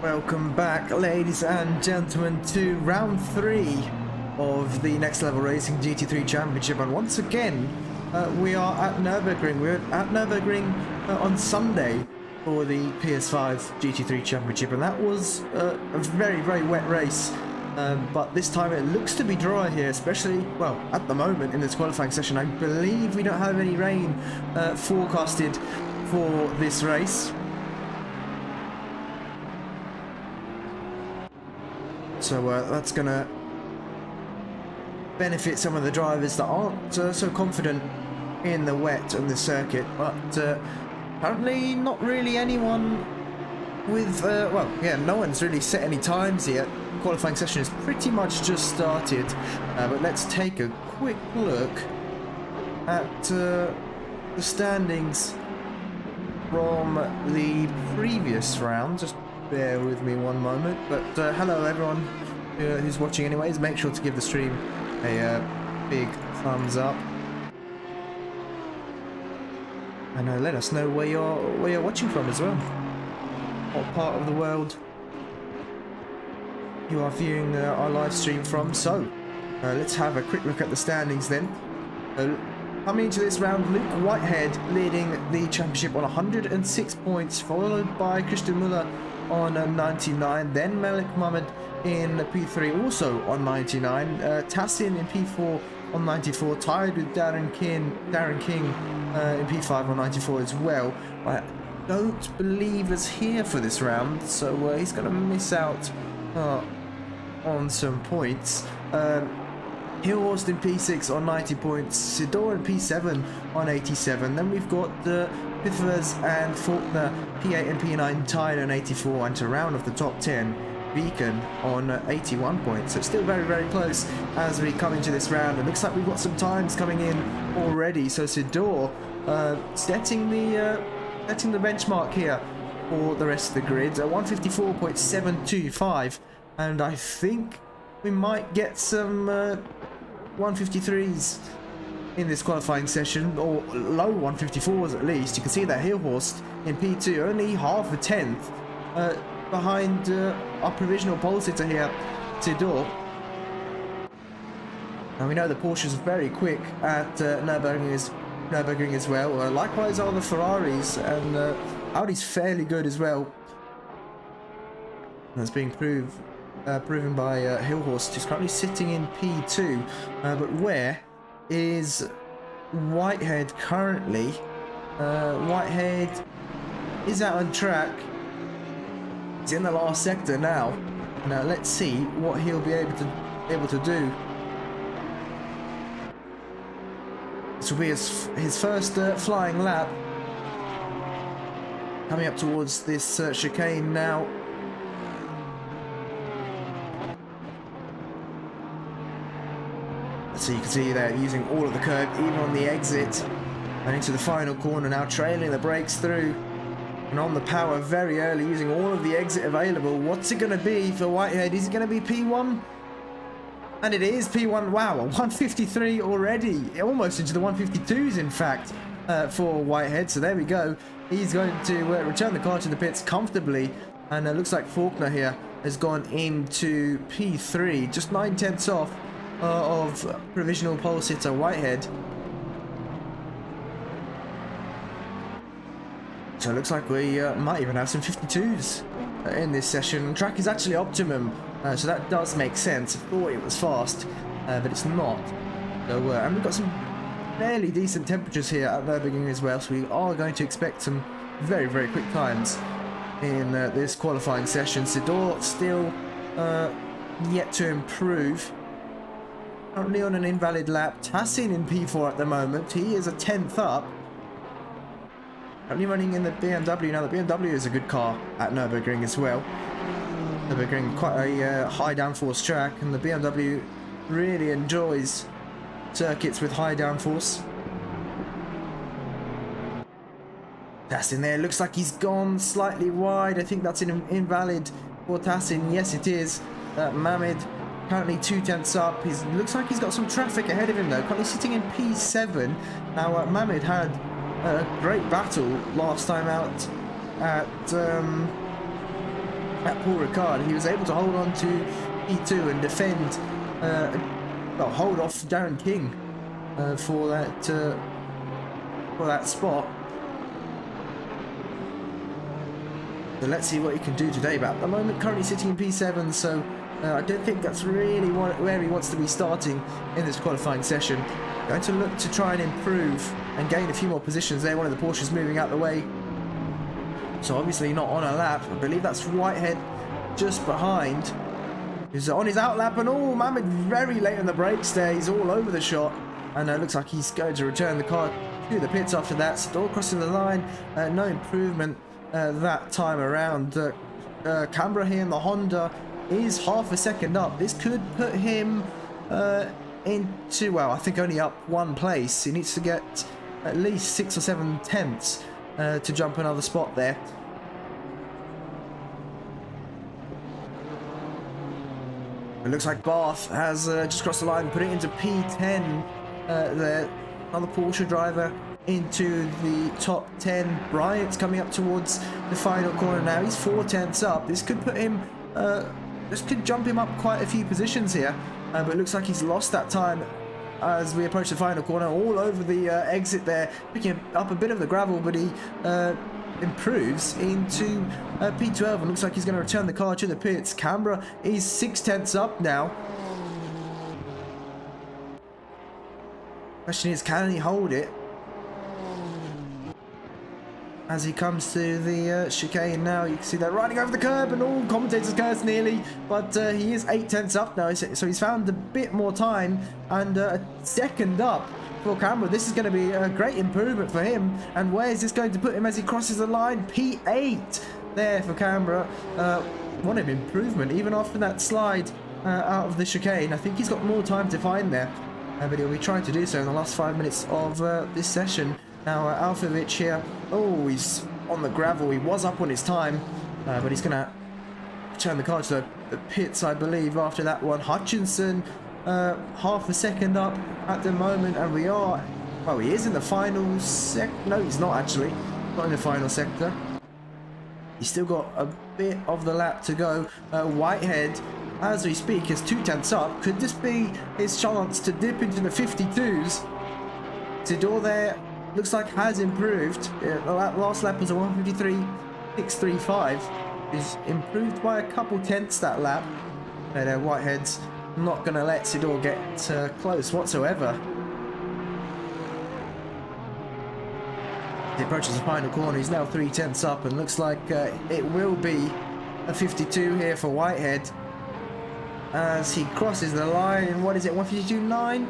Welcome back, ladies and gentlemen, to round 3 of the Next Level Racing GT3 Championship, and once again we are at Nurburgring. We're at Nurburgring on Sunday for the PS5 GT3 Championship, and that was a very wet race, but this time it looks to be dry here, especially, well, at the moment in this qualifying session. I believe we don't have any rain forecasted for this race. So that's going to benefit some of the drivers that aren't so confident in the wet on this circuit. But apparently not really anyone with, well, yeah, no one's really set any times yet. The qualifying session is pretty much just started. But let's take a quick look at the standings from the previous round. Just bear with me one moment, but hello everyone who's watching anyways. Make sure to give the stream a big thumbs up, and let us know where you're watching from as well, what part of the world you are viewing our live stream from. So let's have a quick look at the standings then. Coming into this round, Luke Whitehead leading the championship on 106 points, followed by Christian Muller on 99, then Malik Mohammed in P3 also on 99, Tassin in P4 on 94, tied with Darren King in P5 on 94 as well. I don't believe is here for this round, so he's going to miss out on some points. Hillhorst in P6 on 90 points, Sidor in P7 on 87, then we've got Pithers and Faulkner P8 and P9 tied on 84, and to round off the top 10, Beacon on 81 points. So still very close as we come into this round. It looks like we've got some times coming in already. So Sidor setting the benchmark here for the rest of the grid, 154.725, and I think we might get some 153s in this qualifying session, or low 154s at least. You can see that Hillhorst in P2 only half a tenth behind our provisional pole sitter here, Sidor. And we know the Porsches are very quick at Nurburgring as well. Likewise are the Ferraris, and Audi's fairly good as well. That's being proven by Hillhorst, who's currently sitting in P2. But where is Whitehead currently? Whitehead is out on track. He's in the last sector now. Now let's see what he'll be able to do. This will be his first flying lap. Coming up towards this chicane now. So you can see they're using all of the curb, even on the exit. And into the final corner now, trailing the brakes through. And on the power very early, using all of the exit available. What's it going to be for Whitehead? Is it going to be P1? And it is P1. Wow, 153 already. Almost into the 152s, in fact, for Whitehead. So there we go. He's going to return the car to the pits comfortably. And it looks like Faulkner here has gone into P3. Just 9/10 off of provisional pole sitter Whitehead. So it looks like we might even have some 52s in this session. Track is actually optimum, so that does make sense. I thought it was fast, but it's not. So, and we've got some fairly decent temperatures here at Nurburgring as well, so we are going to expect some very, very quick times in this qualifying session. Sidor still yet to improve. Currently on an invalid lap. Tassin in P4 at the moment. He is a 10th up. Only running in the BMW. Now the BMW is a good car at Nürburgring as well. Nürburgring, quite a high downforce track, and the BMW really enjoys circuits with high downforce. Tassin there, looks like he's gone slightly wide. I think that's an invalid for Tassin. Yes, it is. Mamed currently 2/10 up. Looks like he's got some traffic ahead of him though. Currently sitting in P7. Now Mamed had a great battle last time out at Paul Ricard. He was able to hold on to E2 and defend, hold off Darren King for that spot. So let's see what he can do today. But at the moment, currently sitting in P7, so I don't think that's really where he wants to be starting in this qualifying session. Going to look to try and improve and gain a few more positions there. One of the Porsches moving out the way. So obviously not on a lap. I believe that's Whitehead just behind. He's on his out lap, and oh, Mamed very late on the brakes there. He's all over the shot. And it looks like he's going to return the car to the pits after that. Still crossing the line. No improvement that time around. Canberra here in the Honda is half a second up. This could put him into, well, I think only up one place. He needs to get at least 6 or 7 tenths to jump another spot there. It looks like Barth has just crossed the line, put it into P10 there. Another Porsche driver into the top 10. Bryant's coming up towards the final corner now. He's 4 tenths up. This could put him, this could jump him up quite a few positions here. But it looks like he's lost that time as we approach the final corner. All over the exit there, picking up a bit of the gravel, but he improves into P12 and looks like he's going to return the car to the pits. Canberra is 6 tenths up now. Question is, can he hold it as he comes to the chicane now? You can see that riding over the curb, and all commentators curse nearly, but he is 8 tenths up now, so he's found a bit more time, and a second up for Canberra. This is going to be a great improvement for him. And where is this going to put him as he crosses the line? P8 there for Canberra. What an improvement, even after that slide out of the chicane. I think he's got more time to find there, but he'll be trying to do so in the last 5 minutes of this session. Now Alfovic here, oh, he's on the gravel. He was up on his time, but he's going to turn the car to the pits, I believe, after that one. Hutchinson half a second up at the moment, and we are, well, he is in the final no, he's not actually, not in the final sector. He's still got a bit of the lap to go. Whitehead, as we speak, is 2 tenths up. Could this be his chance to dip into the 52s? Sidor there looks like has improved. The last lap was a 153.635. He's improved by a couple tenths that lap. And Whitehead's not going to let Sidor get close whatsoever. He approaches the final corner. He's now 3 tenths up, and looks like it will be a 52 here for Whitehead as he crosses the line. What is it, 152.9?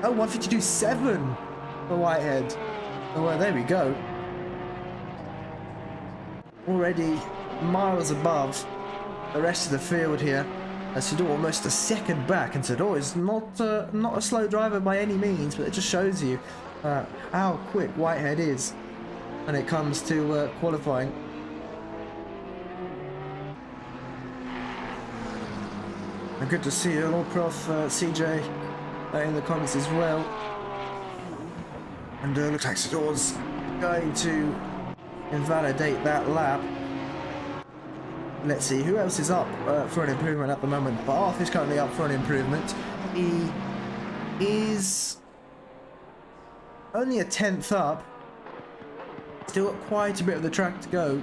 Oh, 152.7 for Whitehead. Oh, well, there we go. Already miles above the rest of the field here. Sedor almost a second back, and Sedor is not a slow driver by any means, but it just shows you how quick Whitehead is when it comes to qualifying. And good to see Lord Prof CJ in the comments as well. And looks like Sedor's going to invalidate that lap. Let's see, who else is up for an improvement at the moment? Barth is currently up for an improvement. He is only a 10th up. Still got quite a bit of the track to go.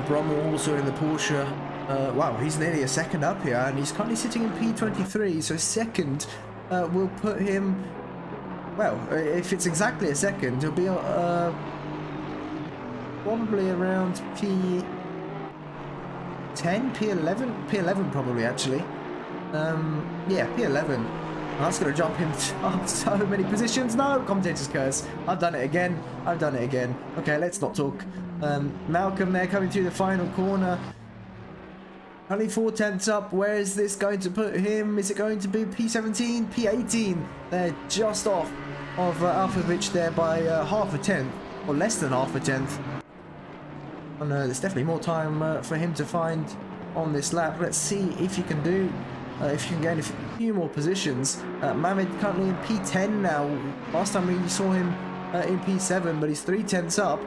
Brommel also in the Porsche. Wow, he's nearly a second up here, and he's currently sitting in P23, so second will put him... Well, if it's exactly a second, he'll be... probably around P10, P11? P11 probably, actually. Yeah, P11. That's going to jump him up so many positions. No, commentator's curse. I've done it again. I've done it again. Okay, let's not talk. Malcolm there coming through the final corner. Only 4/10 up. Where is this going to put him? Is it going to be P17, P18? They're just off of Alphavich there by half a tenth, or less than half a tenth. Oh no, there's definitely more time for him to find on this lap. Let's see if you can do, if you can gain a few more positions. Mamed currently in P10 now. Last time we saw him in P7, but he's 3/10 up.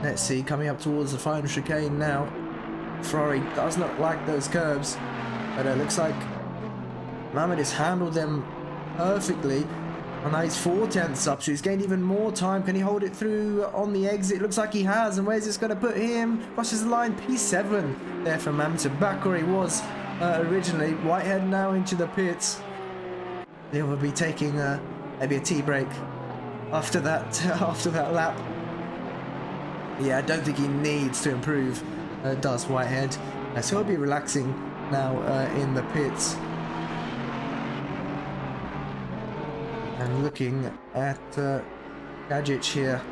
Let's see, coming up towards the final chicane now. Ferrari does not like those curves, but it looks like Mamed has handled them perfectly. And now he's 4/10 up, so he's gained even more time. Can he hold it through on the exit? Looks like he has. And where's this going to put him? Crosses the line. P7 there for Mamed. Back where he was originally. Whitehead now into the pits. He'll be taking maybe a tea break after that lap. Yeah, I don't think he needs to improve, does Whitehead. So he'll be relaxing now in the pits. And looking at Gajic here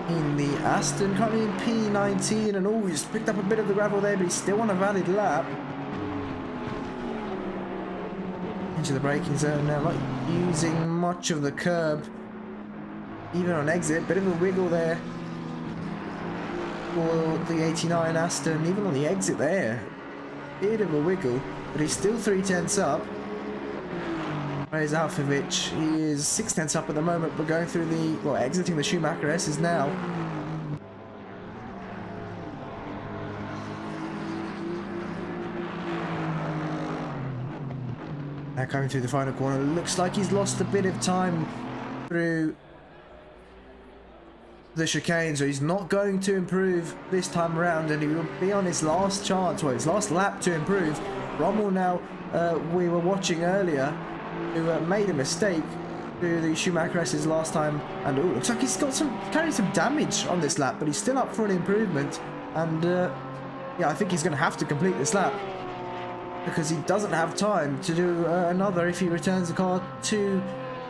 in the Aston, currently in P19, and oh, he's picked up a bit of the gravel there, but he's still on a valid lap. Into the braking zone now, not using much of the curb, even on exit. Bit of a wiggle there for the 89 Aston, even on the exit there. Bit of a wiggle. But he's still 3/10 up. Whereas Alphavich, he is 6/10 up at the moment, but going through the, well, exiting the Schumacher S's now. Now coming through the final corner, looks like he's lost a bit of time through the chicane, so he's not going to improve this time around, and he will be on his last chance, well, his last lap to improve. Rommel now, we were watching earlier, who made a mistake through the Schumacher S's last time, and oh, looks like he's got carrying some damage on this lap, but he's still up for an improvement, and yeah, I think he's going to have to complete this lap, because he doesn't have time to do another if he returns the car to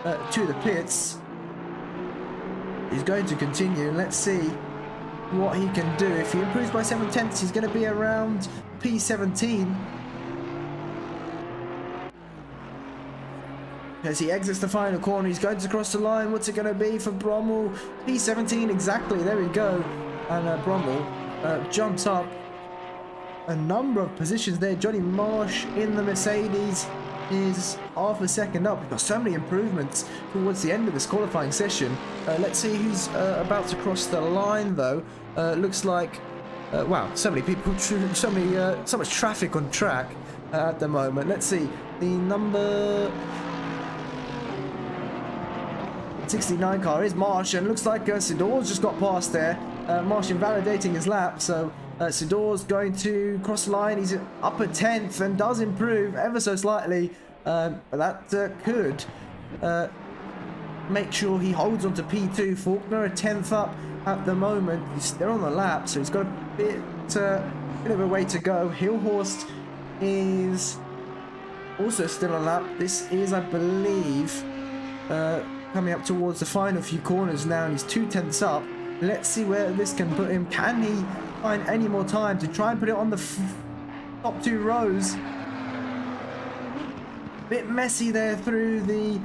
the pits. He's going to continue. Let's see what he can do. If he improves by 7/10, he's going to be around P17. As he exits the final corner, he's going to cross the line. What's it going to be for Brommel? P17 exactly. There we go. And Brommel jumps up a number of positions there. Johnny Marsh in the Mercedes is half a second up. We've got so many improvements towards the end of this qualifying session. Let's see who's about to cross the line, though. Looks like, wow, so many people, so much traffic on track at the moment. Let's see, the number 69 car is Marsh, and looks like Sidor's just got past there. Marsh invalidating his lap, so Sidor's going to cross the line. He's up a 10th and does improve ever so slightly, but that could make sure he holds on to P2. Faulkner a 10th up at the moment. He's still on the lap, so he's got a bit of a way to go. Hilhorst is also still on lap. This is, I believe, coming up towards the final few corners now, and he's 2/10 up. Let's see where this can put him. Can he find any more time to try and put it on the top 2 rows? Bit messy there through the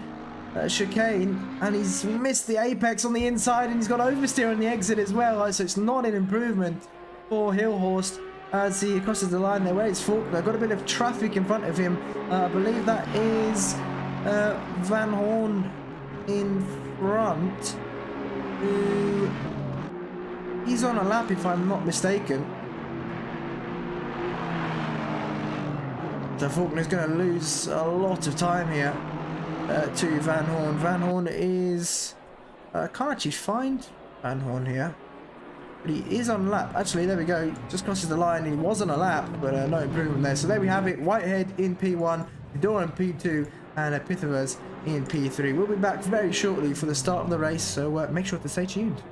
chicane, and he's missed the apex on the inside, and he's got oversteer on the exit as well, so it's not an improvement for Hilhorst as he crosses the line there where it's Faulkner. Got a bit of traffic in front of him. I believe that is Van Hoorn in front, who he's on a lap if I'm not mistaken. So Faulkner's going to lose a lot of time here to Van Hoorn. Van Hoorn is... can't actually find Van Hoorn here. But he is on lap. Actually, there we go. Just crosses the line. He was on a lap, but no improvement there. So there we have it. Whitehead in P1, Fedora in P2, and Pythagoras in P3. We'll be back very shortly for the start of the race, so make sure to stay tuned.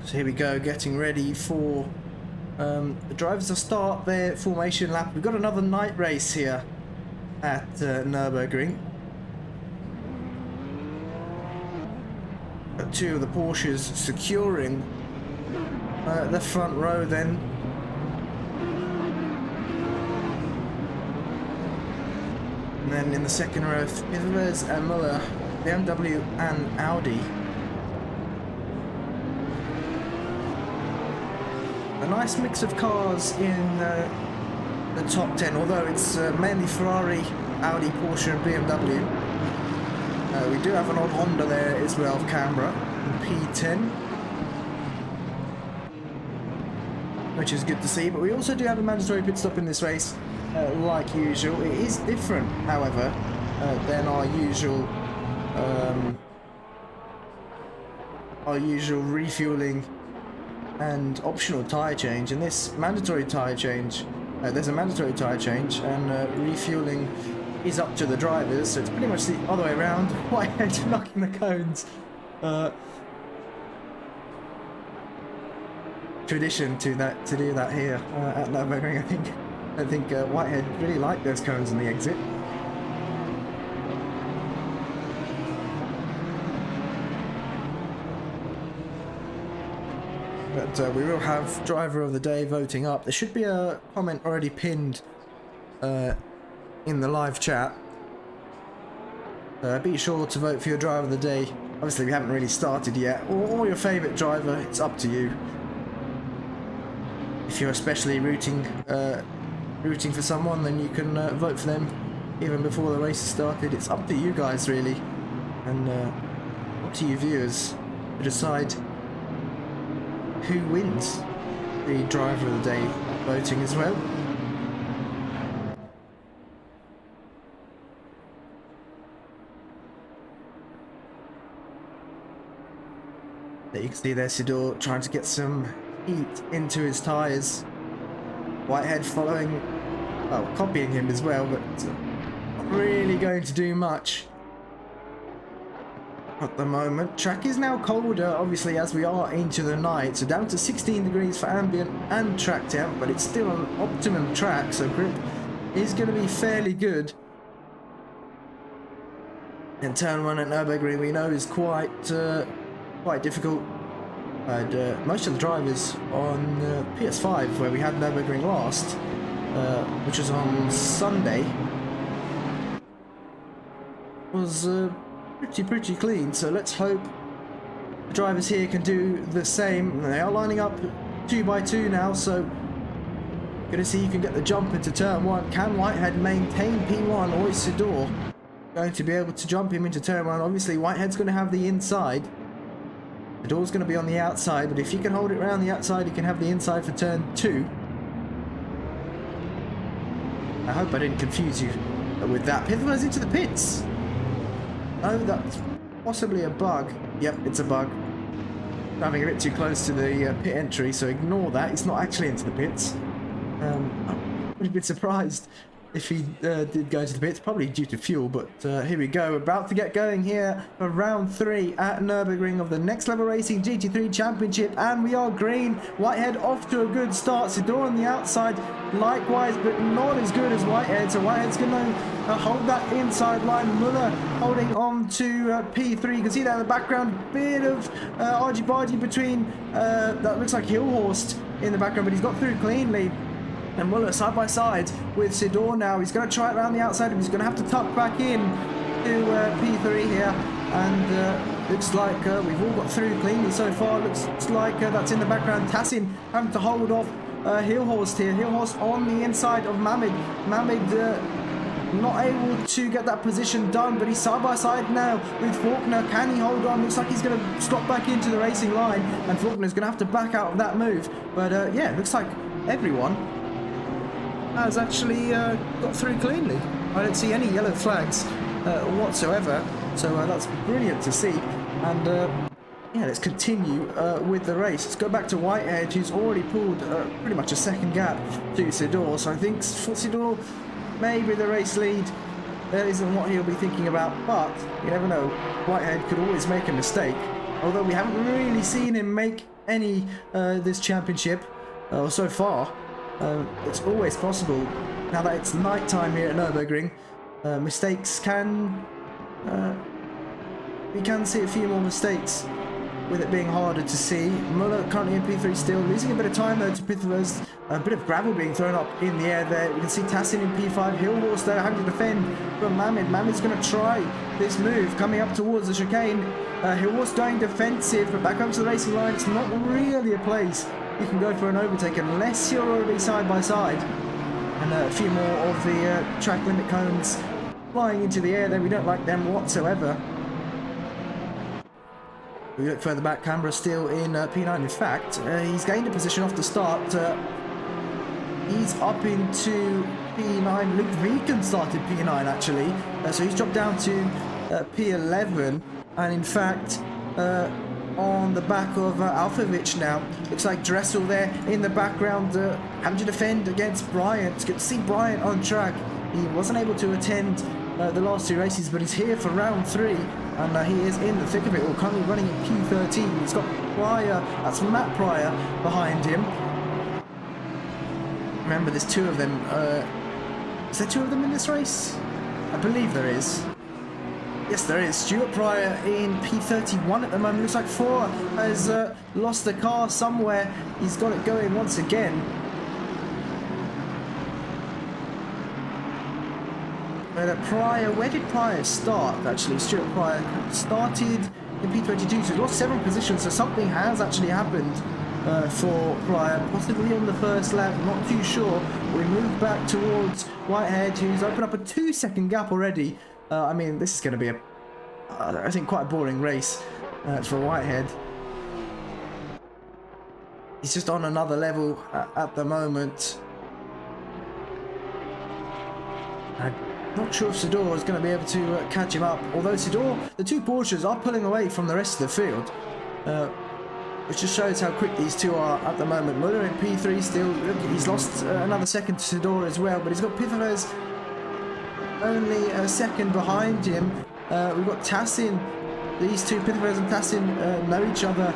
So here we go, getting ready for the drivers to start their formation lap. We've got another night race here at Nurburgring. Got 2 of the Porsches securing the front row then. And then in the second row, Pythagoras and Muller, BMW and Audi. A nice mix of cars in the top 10, although it's mainly Ferrari, Audi, Porsche and BMW. We do have an odd Honda there as well, Canberra, in P10. Which is good to see, but we also do have a mandatory pit stop in this race. like usual. It is different, however, than our usual refueling and optional tyre change. In this mandatory tyre change, there's a mandatory tyre change, and refueling is up to the drivers, so it's pretty much the other way around. Whitehead knocking the cones. Tradition to do that here at Nurburgring. I think Whitehead really liked those cones in the exit. But we will have driver of the day voting up. There should be a comment already pinned in the live chat. Be sure to vote for your driver of the day. Obviously we haven't really started yet, or your favourite driver. It's up to you. If you're especially rooting for someone, then you can vote for them even before the race has started. It's up to you guys really, and up to you viewers to decide who wins the driver of the day voting as well. There you can see there Sidor trying to get some heat into his tyres. Whitehead following, well, copying him as well, but not really going to do much at the moment. Track is now colder, obviously, as we are into the night, so down to 16 degrees for ambient and track temp, but it's still an optimum track, so grip is going to be fairly good. And turn 1 at Nurburgring we know is quite difficult. Most of the drivers on PS5, where we had Nurburgring last, which was on Sunday, was pretty clean. So let's hope the drivers here can do the same. They are lining up 2 by 2 now, so gonna see you can get the jump into turn 1. Can Whitehead maintain P1, or is Sidor going to be able to jump him into turn 1? Obviously Whitehead's going to have the inside. The door's going to be on the outside, but if he can hold it around the outside, he can have the inside for turn 2. I hope I didn't confuse you with that. Pithler's into the pits. Oh, that's possibly a bug. Yep, it's a bug. Driving a bit too close to the pit entry, so ignore that. He's not actually into the pits. I would have been surprised if he did go to the pits, probably due to fuel, but here we go, about to get going here for round 3 at Nurburgring of the Next Level Racing GT3 Championship, and we are green. Whitehead off to a good start, Sidor on the outside likewise, but not as good as Whitehead, so Whitehead's going to hold that inside line. Muller holding on to P3, you can see that in the background, bit of argy-bargy between, that looks like Hillhorst in the background, but he's got through cleanly. And Muller side by side with Sidor now. He's going to try it around the outside, but he's going to have to tuck back in to P3 here. And looks like we've all got through cleanly so far. Looks like that's in the background. Tassin having to hold off Hillhorst here. Hillhorst on the inside of Mamid. Mamid not able to get that position done, but he's side by side now with Faulkner. Can he hold on? Looks like he's going to slot back into the racing line, and Faulkner's going to have to back out of that move. But yeah, looks like everyone has actually got through cleanly. I don't see any yellow flags whatsoever, so that's brilliant to see. And yeah, let's continue with the race. Let's go back to Whitehead, who's already pulled pretty much a second gap to Sidor, so I think for Sidor maybe the race lead isn't what he'll be thinking about, but you never know, Whitehead could always make a mistake, although we haven't really seen him make any this championship so far. It's always possible. Now that it's night time here at Nurburgring, mistakes can... we can see a few more mistakes with it being harder to see. Muller currently in P3 still, losing a bit of time though to Pithler's. A bit of gravel being thrown up in the air there. We can see Tassin in P5, Hillhorst there having to defend from Mamid. Mamid's going to try this move, coming up towards the chicane. Hillhorst going defensive, but back up to the racing line. It's not really a place you can go for an overtake unless you're already side by side. And a few more of the track limit cones flying into the air there. We don't like them whatsoever. We look further back, Canberra still in P9. In fact, he's gained a position off the start. He's up into P9. Luke Viken started P9 actually, so he's dropped down to P11, and in fact on the back of Alphavich now. Looks like Dressel there in the background having to defend against Bryant. It's good to see Bryant on track. He wasn't able to attend the last two races, but he's here for round 3, and he is in the thick of it all, currently running in P13. He's got Pryor, that's Matt Pryor, behind him. Remember, there's 2 of them. Is there 2 of them in this race? I believe there is. Yes, there is. Stuart Pryor in P31 at the moment. Looks like 4 has lost the car somewhere. He's got it going once again. But Pryor, where did Pryor start? Actually, Stuart Pryor started in P22, so he lost 7 positions. So something has actually happened for Pryor, possibly on the first lap. Not too sure. We move back towards Whitehead, who's opened up a 2-second gap already. I mean, this is going to be I think, quite a boring race for Whitehead. He's just on another level at the moment. I'm not sure if Sidor is going to be able to catch him up. Although Sidor, the 2 Porsches are pulling away from the rest of the field, which just shows how quick these 2 are at the moment. Muller in P3 still. Look, he's lost another second to Sidor as well, but he's got Pitherez only a second behind him. We've got Tassin. These 2, Pitherez and Tassin, know each other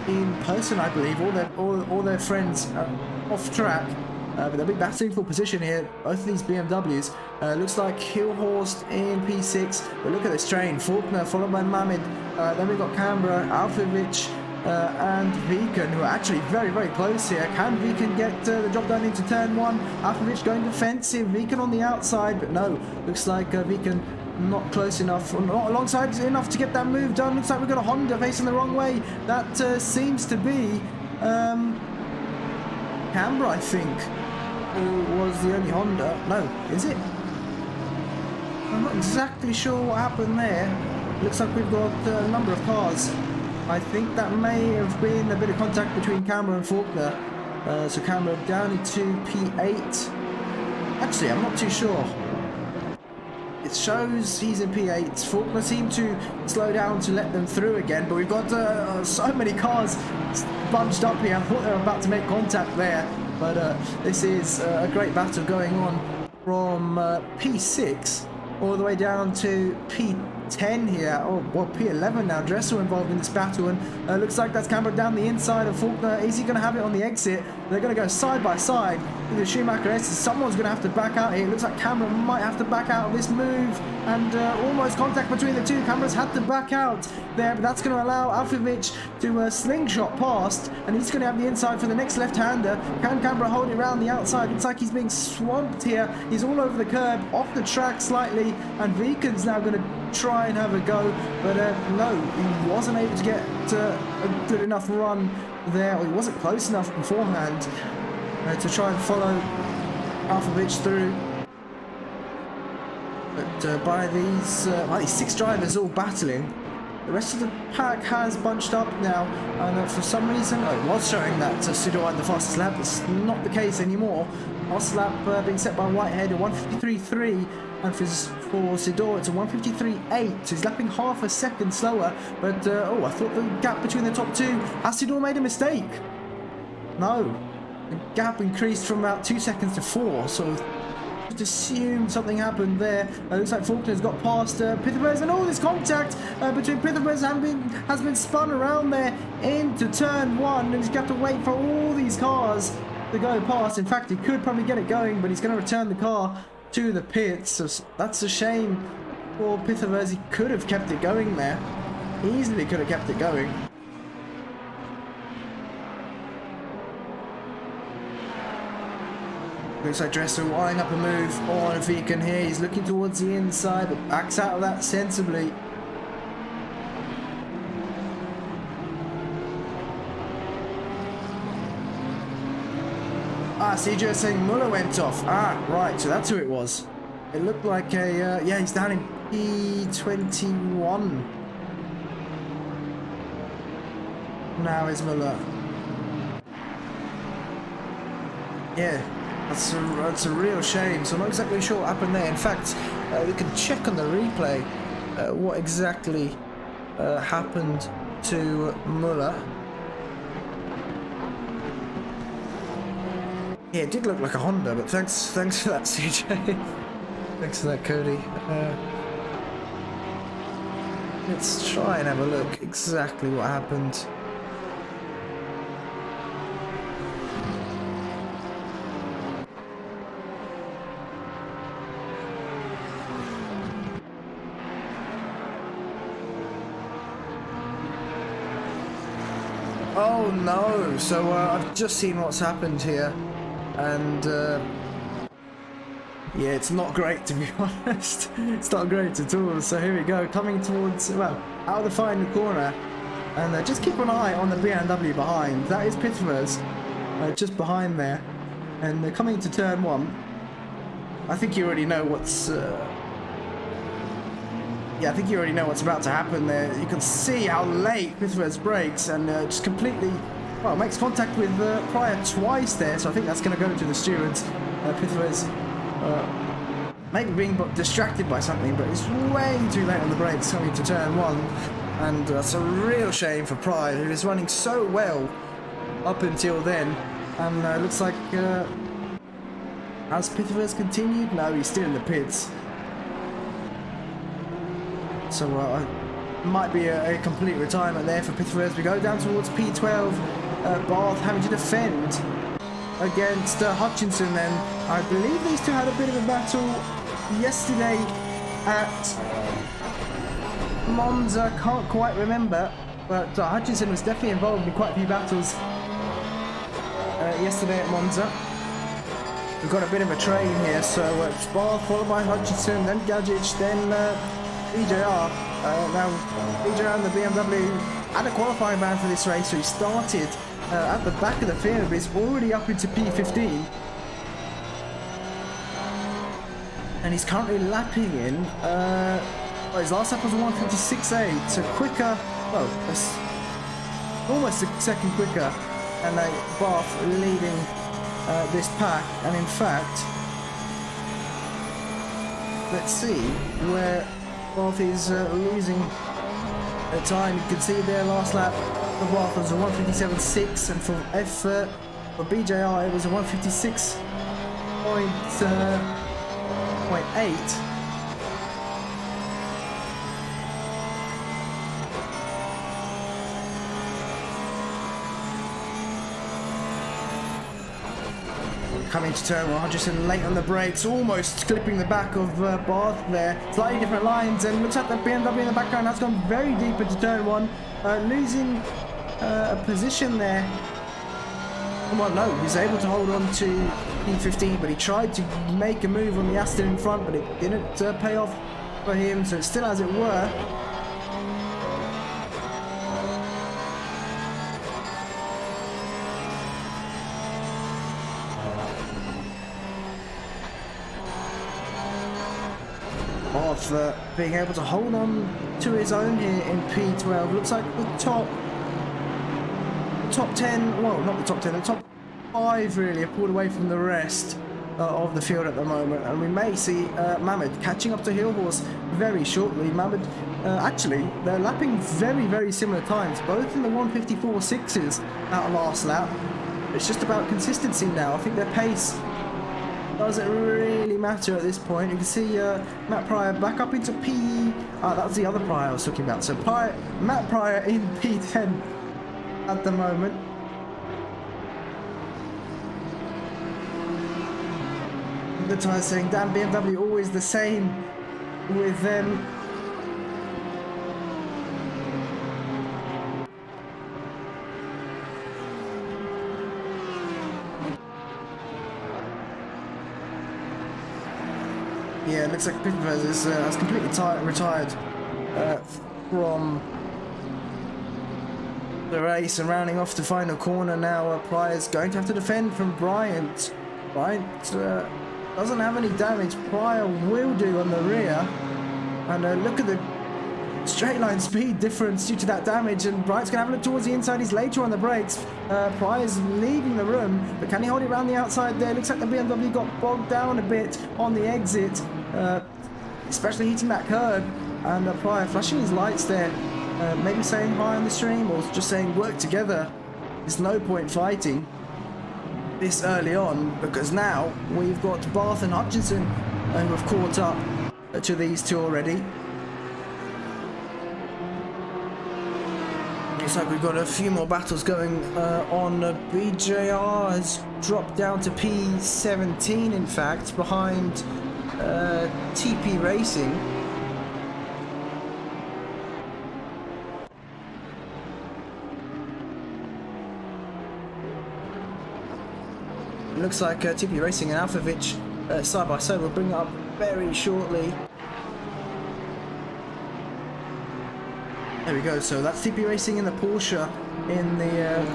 in person, I believe. All their friends off track, but they'll be battling for position here. Both of these BMWs. Looks like Hillhorst in P6, but look at this train. Faulkner followed by Mamid. Then we've got Canberra, Alphavich, and Viken, who are actually very, very close here. Can Viken get the job done into turn 1? Alphavich going defensive. Viken on the outside, but no. Looks like Viken not close enough, or not alongside enough to get that move done. Looks like we've got a Honda facing the wrong way. That seems to be Canberra, I think, who was the only Honda. No, is it? I'm not exactly sure what happened there. Looks like we've got a number of cars. I think that may have been a bit of contact between Canberra and Faulkner. So Canberra down into P8. Actually, I'm not too sure. It shows he's in P8. Faulkner seemed to slow down to let them through again, but we've got so many cars bunched up here. I thought they were about to make contact there, but this is a great battle going on from P6 all the way down to P10 here. Oh, well, P11 now. Dressel involved in this battle, and looks like that's Canberra down the inside of Faulkner. Is he going to have it on the exit? They're going to go side by side with the Schumacher S. Someone's going to have to back out here. It looks like Canberra might have to back out of this move, and almost contact between the 2. Canberra's had to back out there, but that's going to allow Alphavich to slingshot past, and he's going to have the inside for the next left-hander. Can Canberra hold it around the outside? Looks like he's being swamped here. He's all over the curb, off the track slightly, and Viken's now going to try and have a go, but no, he wasn't able to get a good enough run there, or he wasn't close enough beforehand to try and follow Alphavich through. But by these 6 drivers all battling, the rest of the pack has bunched up now, and for some reason, it was showing that Sidor had the fastest lap. It's not the case anymore. Fastest lap being set by Whitehead at 153.3, and for Sidor it's a 153.8, so he's lapping half a second slower. But I thought the gap between the top 2, has Sidor made a mistake? No, the gap increased from about 2 seconds to 4, so just assume something happened there. Looks like Faulkner's got past Pitherez, and all this contact between Pitherez has been spun around there into turn 1, and he's got to wait for all these cars to go past. In fact, he could probably get it going, but he's going to return the car to the pits. So that's a shame for Pitherez. He could have kept it going there. Easily could have kept it going. Looks like Dressel eyeing up a move on Viken here. He's looking towards the inside, but backs out of that sensibly. CJ is saying Muller went off. Right, so that's who it was. It looked like a, yeah, he's down in P21. Now is Muller. Yeah, that's a real shame. So I'm not exactly sure what happened there. In fact, we can check on the replay what exactly happened to Muller. Yeah, it did look like a Honda, but thanks for that, CJ. Thanks for that, Cody. Let's try and have a look exactly what happened. Oh no! So I've just seen what's happened here, and yeah, it's not great, to be honest. It's not great at all. So here we go, coming towards, well, out of the final corner, and just keep an eye on the BMW behind. That is Pitford's, just behind there, and they're coming to turn one. I think you already know what's. Yeah, I think you already know what's about to happen there. You can see how late Pitford's brakes and just completely, well, makes contact with Pryor twice there. So I think that's going to go to the stewards. Pitford's maybe being distracted by something, but it's way too late on the brakes coming to turn one. And that's a real shame for Pryor, who is running so well up until then. And looks like, has Pitford's continued? No, he's still in the pits. So might be a complete retirement there for Pitford. We go down towards P12. Barth having to defend against Hutchinson. Then I believe these two had a bit of a battle yesterday at Monza. Can't quite remember, but Hutchinson was definitely involved in quite a few battles yesterday at Monza. We've got a bit of a train here, so it's Barth followed by Hutchinson, then Gajic, then BJR. Now BJR and the BMW had a qualifying ban for this race, so he started at the back of the field, but he's already up into P15, and he's currently lapping in. Well, his last lap was 1:56.8, so quicker. Well, almost a second quicker, and Barth leading this pack. And in fact, let's see where Barth is losing time. You can see their last lap for Barth was a 1:57.6, and for BJR it was a 1:56.8. Coming to turn one, Hutchinson late on the brakes, almost clipping the back of Barth there. Slightly different lines, and looks like the BMW in the background has gone very deep into turn one, losing a position there. Well, no, he's able to hold on to P15, but he tried to make a move on the Aston in front, but it didn't pay off for him, so it's still as it were. Barth being able to hold on to his own here in P12. Looks like the top 10, well, not the top 10, the top 5 really have pulled away from the rest of the field at the moment, and we may see Mamad catching up to Hillhorse very shortly. Mamad, actually, they're lapping very similar times, both in the 1:54.6s at last lap. It's just about consistency now. I think their pace doesn't really matter at this point. You can see Matt Pryor back up into P. That was the other Pryor I was talking about. So Matt Pryor in P10 at the moment. The tire saying, damn, BMW always the same with them. Yeah, it looks like Pitford has completely retired from the race, and rounding off the final corner now. Pryor's going to have to defend from Bryant. Bryant doesn't have any damage. Pryor will do on the rear, and look at the straight line speed difference due to that damage, and Bright's gonna have a look towards the inside. He's later on the brakes. Pryor's leaving the room, but can he hold it around the outside there? Looks like the BMW got bogged down a bit on the exit, especially hitting that curb, and Pryor flashing his lights there, maybe saying hi on the stream or just saying work together. There's no point fighting this early on, because now we've got Barth and Hutchinson who have caught up to these two already. Looks like we've got a few more battles going on. BJR has dropped down to P17, in fact, behind TP Racing. It looks like TP Racing and Alphavich side by side will bring it up very shortly. There we go, so that's TP Racing in the Porsche in the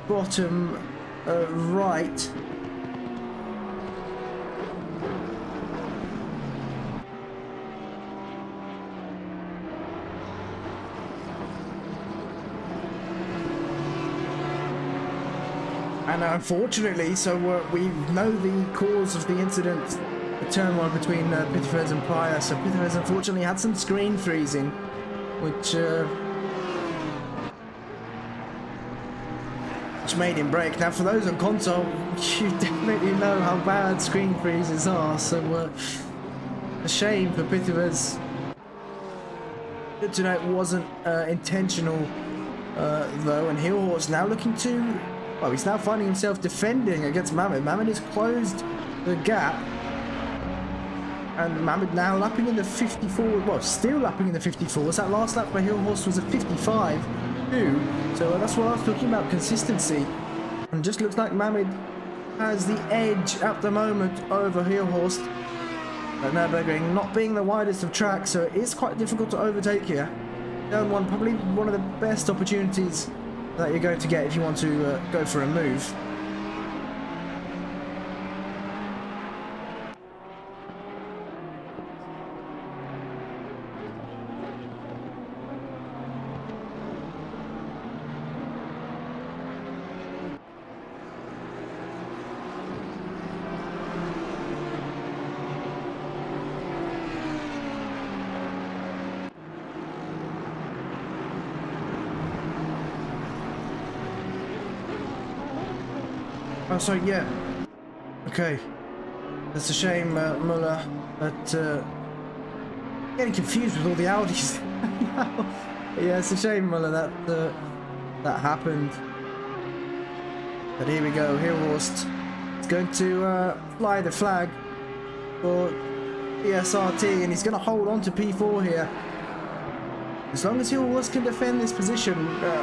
bottom right. And unfortunately, so we know the cause of the incident, the turmoil between Pitterford and Pryor. So Pitterford unfortunately had some screen freezing, which made him brake. Now, for those on console, you definitely know how bad screen freezes are. So a shame for Pitterford. Good to know it wasn't intentional, though. And Hillhorse now looking to. Well, he's now finding himself defending against Mammoth. Mammoth has closed the gap. And Mammoth now lapping in the 54. Well, still lapping in the 54s. That last lap for Hillhorse was a 55 too. So that's what I was talking about, consistency. And just looks like Mammoth has the edge at the moment over Hillhorse. Nurburgring not being the widest of tracks, so it is quite difficult to overtake here. Turn one, probably one of the best opportunities that you're going to get if you want to go for a move. Oh, so yeah. Okay. That's a shame, Muller, but getting confused with all the Audis. Yeah, it's a shame, Muller, that that happened. But here we go. Hillhorst is going to fly the flag for ESRT, and he's going to hold on to P4 here. As long as Hillhorst can defend this position,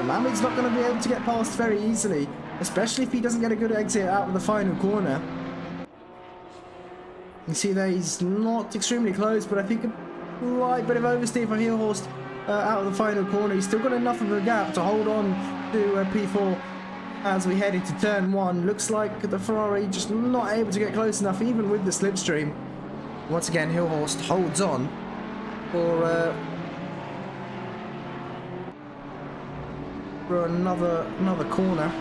Mammoth's not going to be able to get past very easily. Especially if he doesn't get a good exit out of the final corner. You see there, he's not extremely close, but I think a slight bit of oversteer for Hillhorst out of the final corner. He's still got enough of a gap to hold on to P4 as we head into turn one. Looks like the Ferrari just not able to get close enough, even with the slipstream. Once again, Hillhorst holds on for another corner.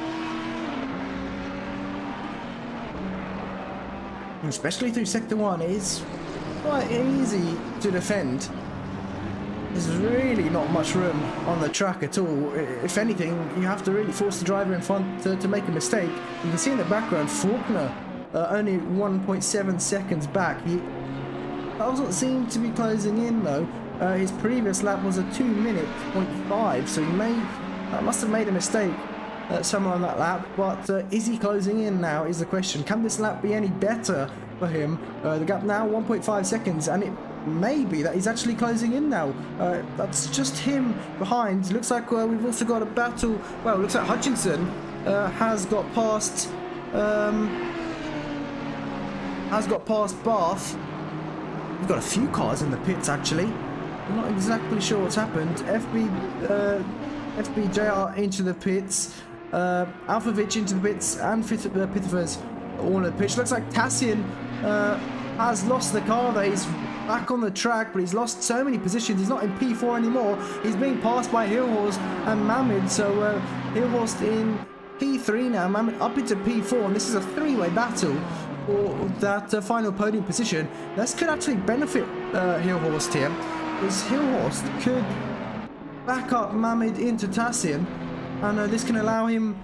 Especially through sector one, it is quite easy to defend. There's really not much room on the track at all. If anything, you have to really force the driver in front to make a mistake. You can see in the background, Faulkner only 1.7 seconds back. He doesn't seem to be closing in though. His previous lap was a 2:05, so he must have made a mistake somewhere on that lap, but is he closing in now is the question. Can this lap be any better for him? The gap now 1.5 seconds, and it may be that he's actually closing in now. That's just him behind. Looks like we've also got a battle. Well, looks like Hutchinson has got past Barth. We've got a few cars in the pits actually. I'm not exactly sure what's happened. FBJR into the pits. Alphavich into the pits, and Pitterford all in the pitch. Looks like Tassian has lost the car there. He's back on the track, but he's lost so many positions. He's not in P4 anymore. He's being passed by Hilhorst and Mamid. So Hilhorst in P3 now, Mamid up into P4, and this is a three-way battle for that final podium position. This could actually benefit Hilhorst here, because Hilhorst could back up Mamid into Tassin, and this can allow him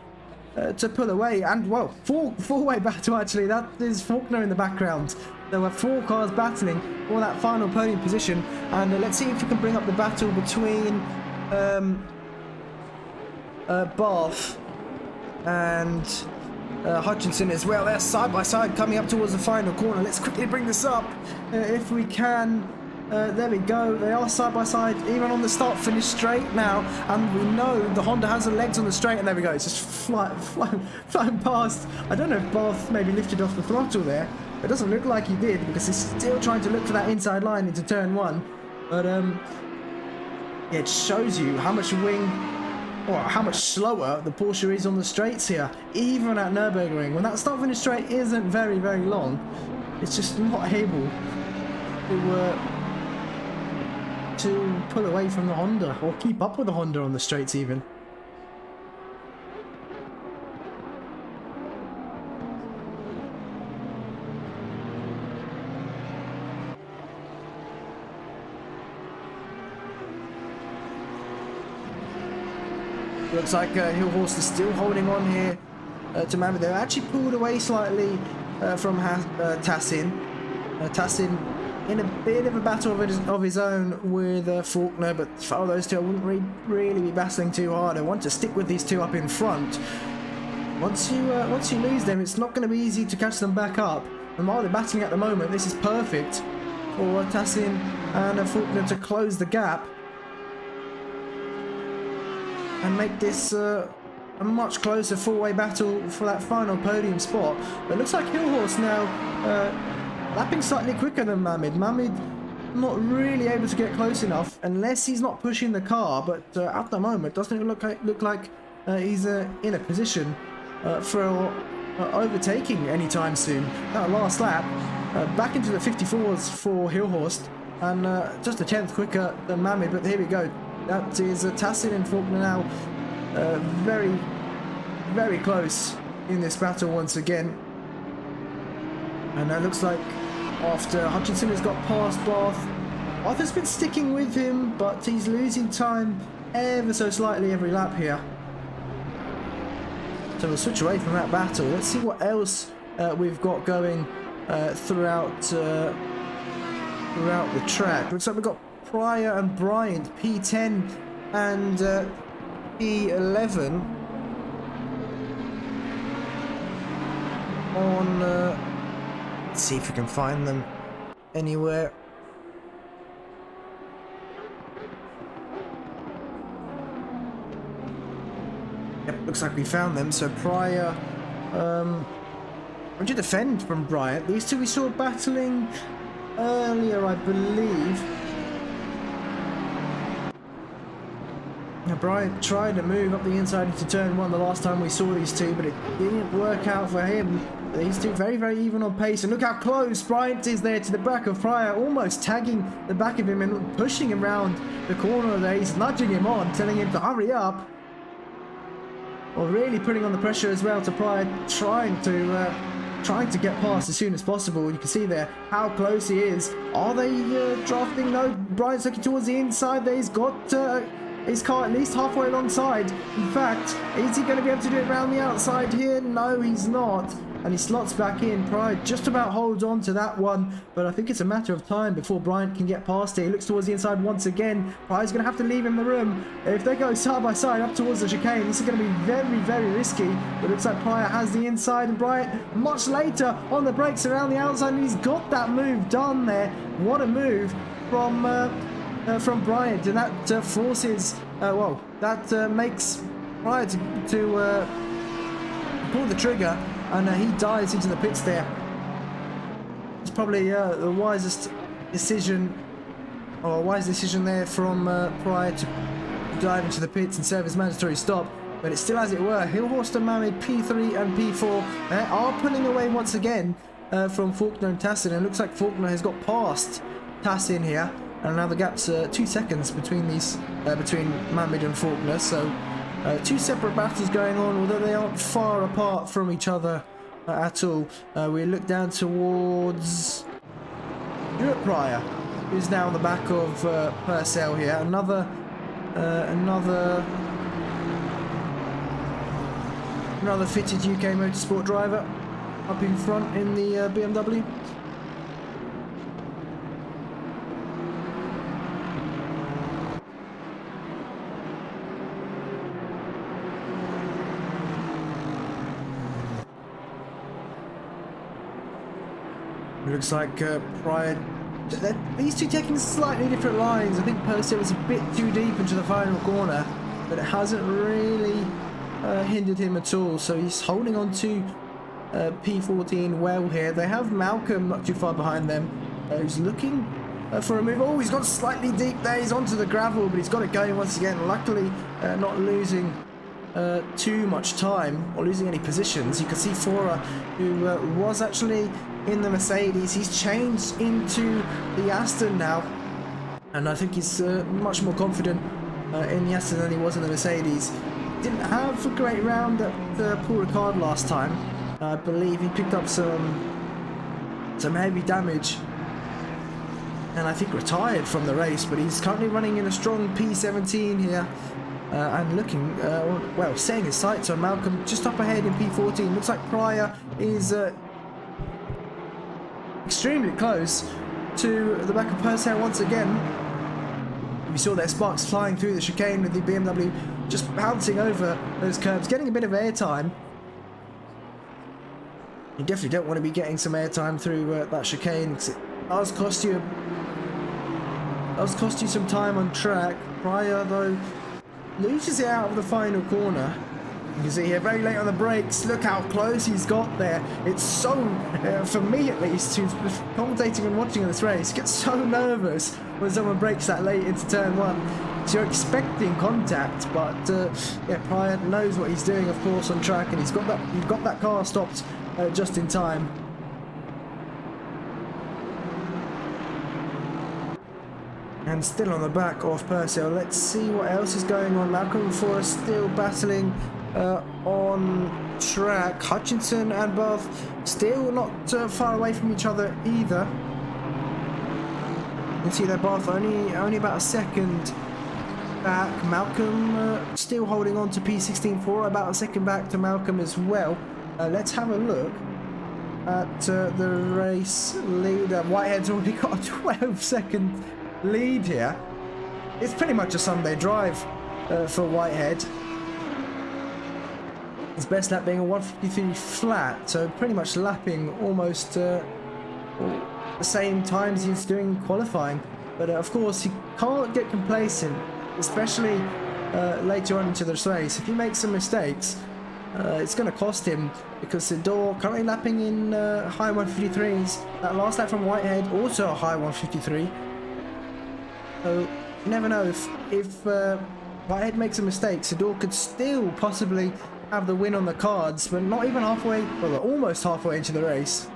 to pull away. And well, four-way battle actually. That is Faulkner in the background. There were 4 cars battling for that final podium position, and let's see if we can bring up the battle between Barth and Hutchinson as well. They're side by side coming up towards the final corner. Let's quickly bring this up if we can. There we go. They are side by side, even on the start finish straight now, and we know the Honda has the legs on the straight, and there we go. It's just flying past. I don't know if Barth maybe lifted off the throttle there. It doesn't look like he did, because he's still trying to look for that inside line into turn 1. But it shows you how much wing, or how much slower the Porsche is on the straights here, even at Nurburgring. When that start finish straight isn't very long, it's just not able to pull away from the Honda, or keep up with the Honda on the straights even. Looks like Hilhorst is still holding on here to Mamid. They're actually pulled away slightly from Tassin. Tassin in a bit of a battle of his own with Faulkner, but for those two I wouldn't really be battling too hard. I want to stick with these two up in front. Once you lose them, it's not going to be easy to catch them back up. And while they're battling at the moment, this is perfect for Tassin and Faulkner to close the gap and make this a much closer 4-way battle for that final podium spot. But it looks like Hilhorst now lapping slightly quicker than Mamid. Mamid not really able to get close enough unless he's not pushing the car, but at the moment doesn't look like he's in a position for overtaking anytime soon. That last lap back into the 54s for Hilhorst, and just a 10th quicker than Mamid. But here we go. That is Tassin and Faulkner now very close in this battle once again. And it looks like after Hutchinson has got past Barth, Barth has been sticking with him, but he's losing time ever so slightly every lap here. So we'll switch away from that battle. Let's see what else we've got going throughout the track. Looks like we've got Pryor and Bryant, P10 and P11 on, let's see if we can find them anywhere. Yep, looks like we found them. So Pryor, would you defend from Bryant? These two we saw battling earlier, I believe. Now Bryant tried to move up the inside into turn 1 the last time we saw these two, but it didn't work out for him. These two very even on pace, and look how close Bryant is there to the back of Pryor, almost tagging the back of him and pushing him round the corner there. He's nudging him on, telling him to hurry up, or really putting on the pressure as well to Pryor, trying to get past as soon as possible. You can see there how close he is. Are they drafting? No, Bryant's looking towards the inside there. He's got his car at least halfway alongside. In fact, is he going to be able to do it around the outside here? No, he's not. And he slots back in. Pryor just about holds on to that one, but I think it's a matter of time before Bryant can get past it. He looks towards the inside once again. Pryor's going to have to leave him the room. If they go side by side up towards the chicane, this is going to be very risky. But it looks like Pryor has the inside, and Bryant much later on the brakes around the outside, and he's got that move done there. What a move from Bryant, and that forces, that makes Pryor to pull the trigger, and he dives into the pits there. It's probably the wisest decision, or a wise decision there from Pryor to dive into the pits and serve his mandatory stop. But it's still, as it were, Hilhorst and Mamid, P3 and P4 are pulling away once again from Faulkner and Tassin. And it looks like Faulkner has got past pass in here, and now the gap's 2 seconds between these, between Mamid and Faulkner. So two separate battles going on, although they aren't far apart from each other at all. We look down towards Stuart Pryor, who's now on the back of Purcell here. Another fitted UK motorsport driver up in front in the BMW. Looks like Pryor, these two taking slightly different lines. I think Purcell was a bit too deep into the final corner, but it hasn't really hindered him at all. So he's holding on to P14 well here. They have Malcolm not too far behind them, who's looking for a move. Oh, he's got slightly deep there. He's onto the gravel, but he's got it going once again. Luckily, not losing too much time or losing any positions. You can see Fora, who was actually in the Mercedes, he's changed into the Aston now, and I think he's much more confident in the Aston than he was in the Mercedes. Didn't have a great round at Paul Ricard last time. I believe he picked up some heavy damage and I think retired from the race, but he's currently running in a strong P17 here. And looking, well, setting his sights on Malcolm just up ahead in P14. Looks like Pryor is extremely close to the back of Purcell once again. We saw their sparks flying through the chicane with the BMW just bouncing over those curbs, getting a bit of airtime. You definitely don't want to be getting some airtime through that chicane, because it does cost you some time on track. Pryor, though, loses it out of the final corner. You can see here, very late on the brakes. Look how close he's got there. It's so, for me at least, who's commentating and watching this race, gets so nervous when someone breaks that late into turn one. So you're expecting contact, but yeah, Pryor knows what he's doing, of course, on track, and he's got that car stopped just in time. And still on the back of Purcell. Let's see what else is going on. Malcolm and Forrest still battling on track. Hutchinson and Barth still not far away from each other either. You can see that Barth only about a second back. Malcolm still holding on to P16-4, about a second back to Malcolm as well. Let's have a look at the race leader. Whitehead's already got a 12-second lead here. It's pretty much a Sunday drive for Whitehead. His best lap being a 153 flat, so pretty much lapping almost the same times he's doing qualifying. But of course, he can't get complacent, especially later on into the race. If he makes some mistakes, it's going to cost him, because Sidor currently lapping in high 153s. That last lap from Whitehead, also a high 153. So you never know, if Whitehead makes a mistake, Sidor could still possibly have the win on the cards, but not even halfway, well, almost halfway into the race.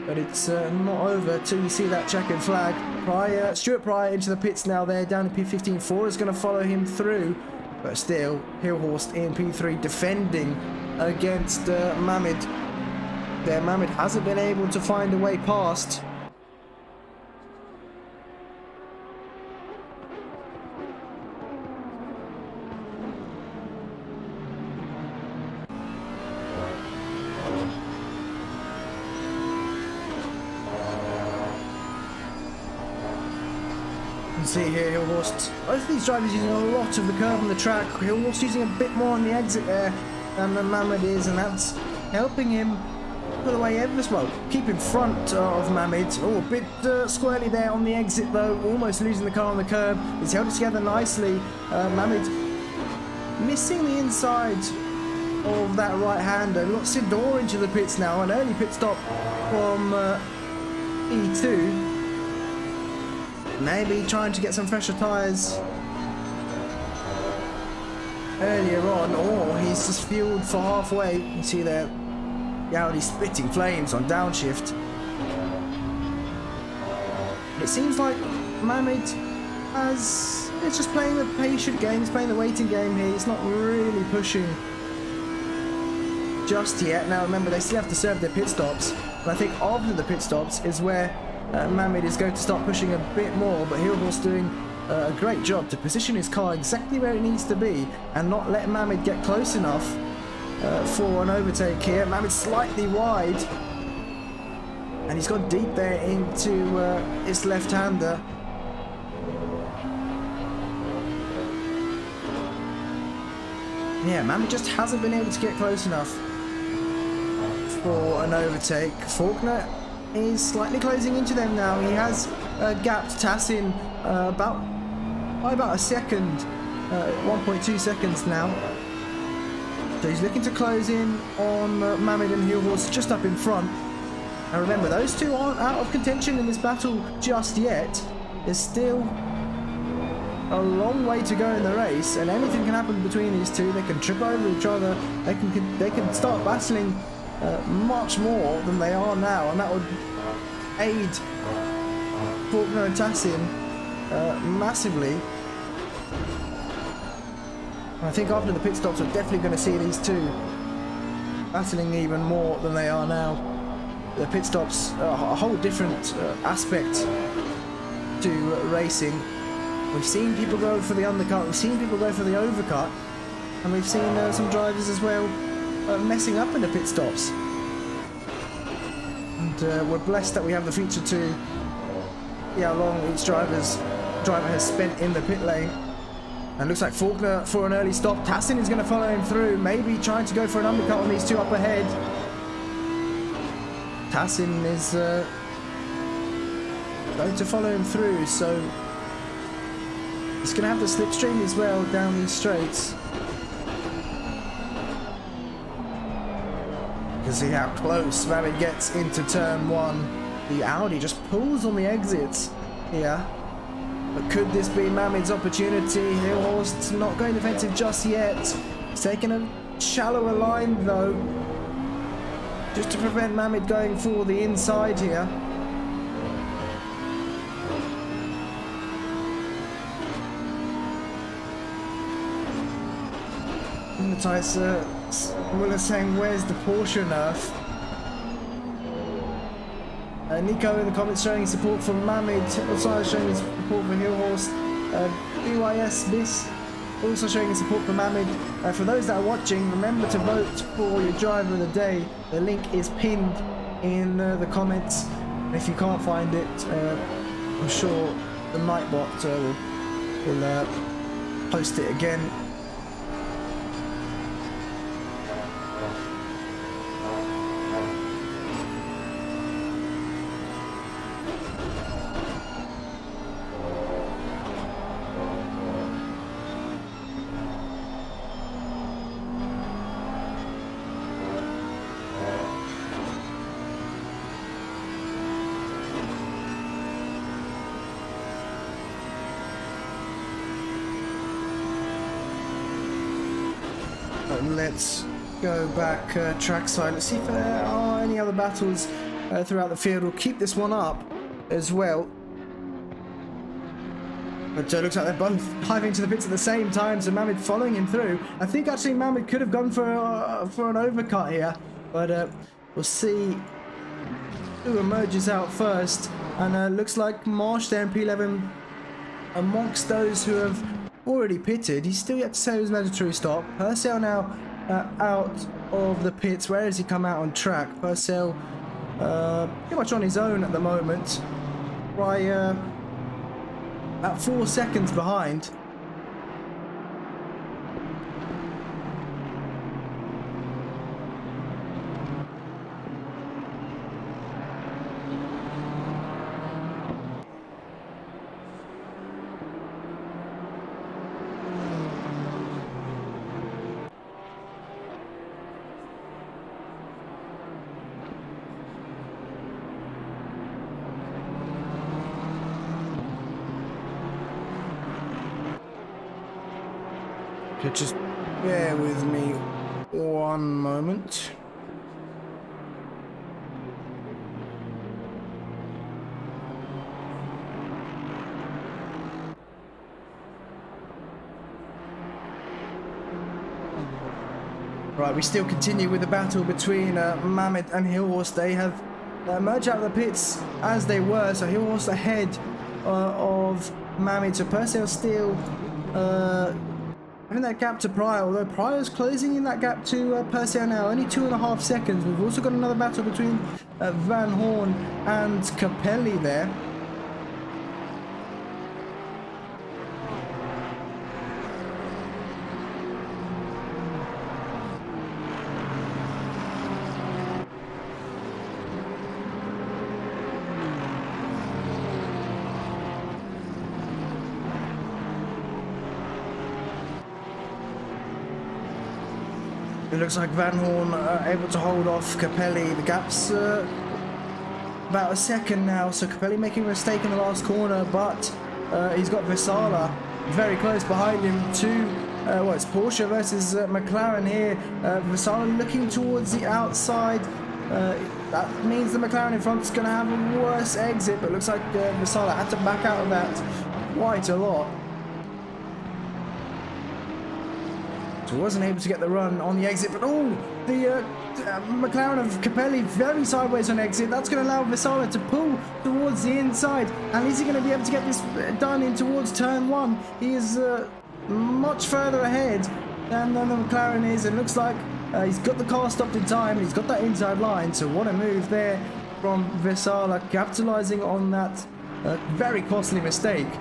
But it's not over till you see that checkered flag. Stuart Pryor into the pits now there, down in P15. 4 is going to follow him through, but still, Hilhorst in P3 defending against Mamid. There, Mamid hasn't been able to find a way past. See here, Hilhorst. Both of these drivers using a lot of the curve on the track. Hilhorst using a bit more on the exit there than Mamid is, and that's helping him pull away ever so well. Keep in front of Mamid. Oh, a bit squirrely there on the exit though, almost losing the car on the curb. He's held it together nicely. Mamid missing the inside of that right-hander. We've got Sidor into the pits now, an early pit stop from E2. Maybe trying to get some fresher tyres earlier on, or he's just fueled for halfway. You can see there, the Audi spitting flames on downshift. It seems like Mohamed is just playing the patient game, he's playing the waiting game here, he's not really pushing just yet. Now remember, they still have to serve their pit stops, and I think after the pit stops is where Mohamed is going to start pushing a bit more, but Hillhorse doing a great job to position his car exactly where it needs to be and not let Mohamed get close enough for an overtake here. Mohamed's slightly wide, and he's gone deep there into his left-hander. Yeah, Mohamed just hasn't been able to get close enough for an overtake. Faulkner is slightly closing into them now. He has gapped Tassin by about a second, 1.2 seconds now. So he's looking to close in on Mohamed and Hillhorse just up in front. Now remember, those two aren't out of contention in this battle just yet. There's still a long way to go in the race, and anything can happen between these two. They can trip over each other. They can start battling much more than they are now, and that would aid Faulkner and Tassin massively. And I think after the pit stops, we're definitely going to see these two battling even more than they are now. The pit stops are a whole different aspect to racing. We've seen people go for the undercut, we've seen people go for the overcut, and we've seen some drivers as well messing up in the pit stops. And we're blessed that we have the feature to see how long each driver has spent in the pit lane. And looks like Faulkner for an early stop. Tassin is going to follow him through, maybe trying to go for an undercut on these two up ahead. Tassin is going to follow him through, so he's going to have the slipstream as well down these straights. You can see how close Mohamed gets into turn one. The Audi just pulls on the exits here. But could this be Mohamed's opportunity? Hillhorst not going defensive just yet. He's taking a shallower line though, just to prevent Mohamed going for the inside here. Hypnotizer Muller saying, where's the Porsche nerf? Nico in the comments showing his support for Mohamed. Hypnotizer showing his support for Hillhorst. BYS Miss also showing his support for Mohamed. For those that are watching, remember to vote for your driver of the day. The link is pinned in the comments. And if you can't find it, I'm sure the Nightbot will post it again. Let's go back trackside. Let's see if there are any other battles throughout the field. We'll keep this one up as well. But it looks like they're both diving to the pits at the same time, so Mohamed following him through. I think actually Mohamed could have gone for an overcut here, but we'll see who emerges out first. And looks like Marsh there in P11 amongst those who have already pitted. He's still yet to say his mandatory stop. Purcell now out of the pits. Where has he come out on track? Purcell pretty much on his own at the moment, by about 4 seconds behind. Just bear with me one moment. Right, we still continue with the battle between Mammoth and Hillhorse. They have merged out of the pits as they were, so Hillhorse ahead of Mammoth. So Perseal still having that gap to Pryor, although Pryor's closing in that gap to Perseal now, only 2.5 seconds. We've also got another battle between Van Hoorn and Capelli there. It looks like Van Hoorn able to hold off Capelli. The gap's about a second now, so Capelli making a mistake in the last corner, but he's got Vesala very close behind him to, well, it's Porsche versus McLaren here. Vesala looking towards the outside. That means the McLaren in front is going to have a worse exit, but looks like Vesala had to back out of that quite a lot. So wasn't able to get the run on the exit, but oh, the McLaren of Capelli very sideways on exit. That's going to allow Vesala to pull towards the inside, and is he going to be able to get this done in towards turn 1? He is much further ahead than the McLaren is, and looks like he's got the car stopped in time, he's got that inside line, so what a move there from Vesala, capitalizing on that very costly mistake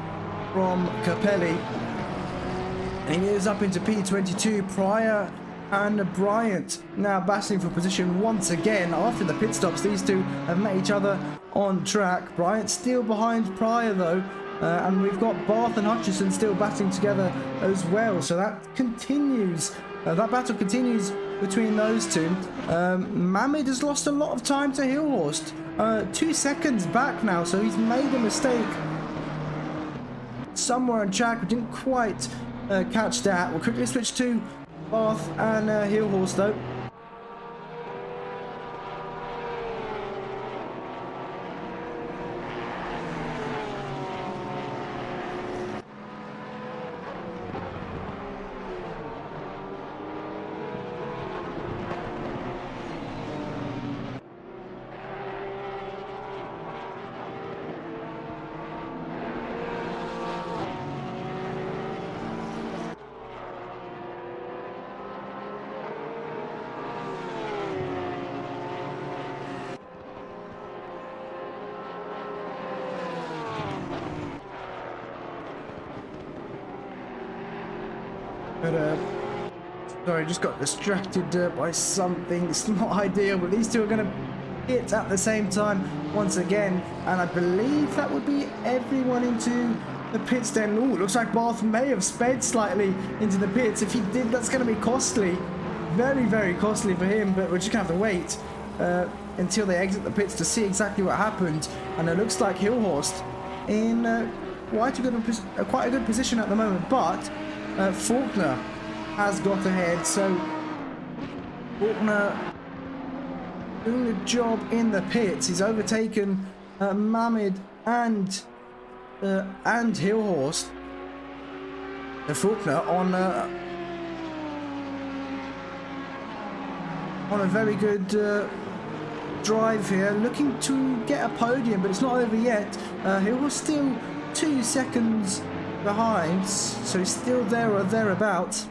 from Capelli. And he moves up into P22. Pryor and Bryant now battling for position once again after the pit stops. These two have met each other on track. Bryant still behind Pryor though, and we've got Barth and Hutchison still battling together as well. So that continues. That battle continues between those two. Mammoth has lost a lot of time to Hillhorst. 2 seconds back now, so he's made a mistake somewhere on track. We didn't quite catch that. We'll quickly switch to Barth and Hillhorst though. But, sorry, just got distracted by something. It's not ideal, but these two are going to hit at the same time once again. And I believe that would be everyone into the pits then. Ooh, looks like Barth may have sped slightly into the pits. If he did, that's going to be costly. Very, very costly for him, but we're just going to have to wait until they exit the pits to see exactly what happened. And it looks like Hillhorst in quite a good position at the moment, but Faulkner has got ahead, so Faulkner doing the job in the pits. He's overtaken Mammoth and Hillhorst. Faulkner on a very good drive here, looking to get a podium, but it's not over yet. Hillhorst still 2 seconds behind, so he's still there or thereabouts.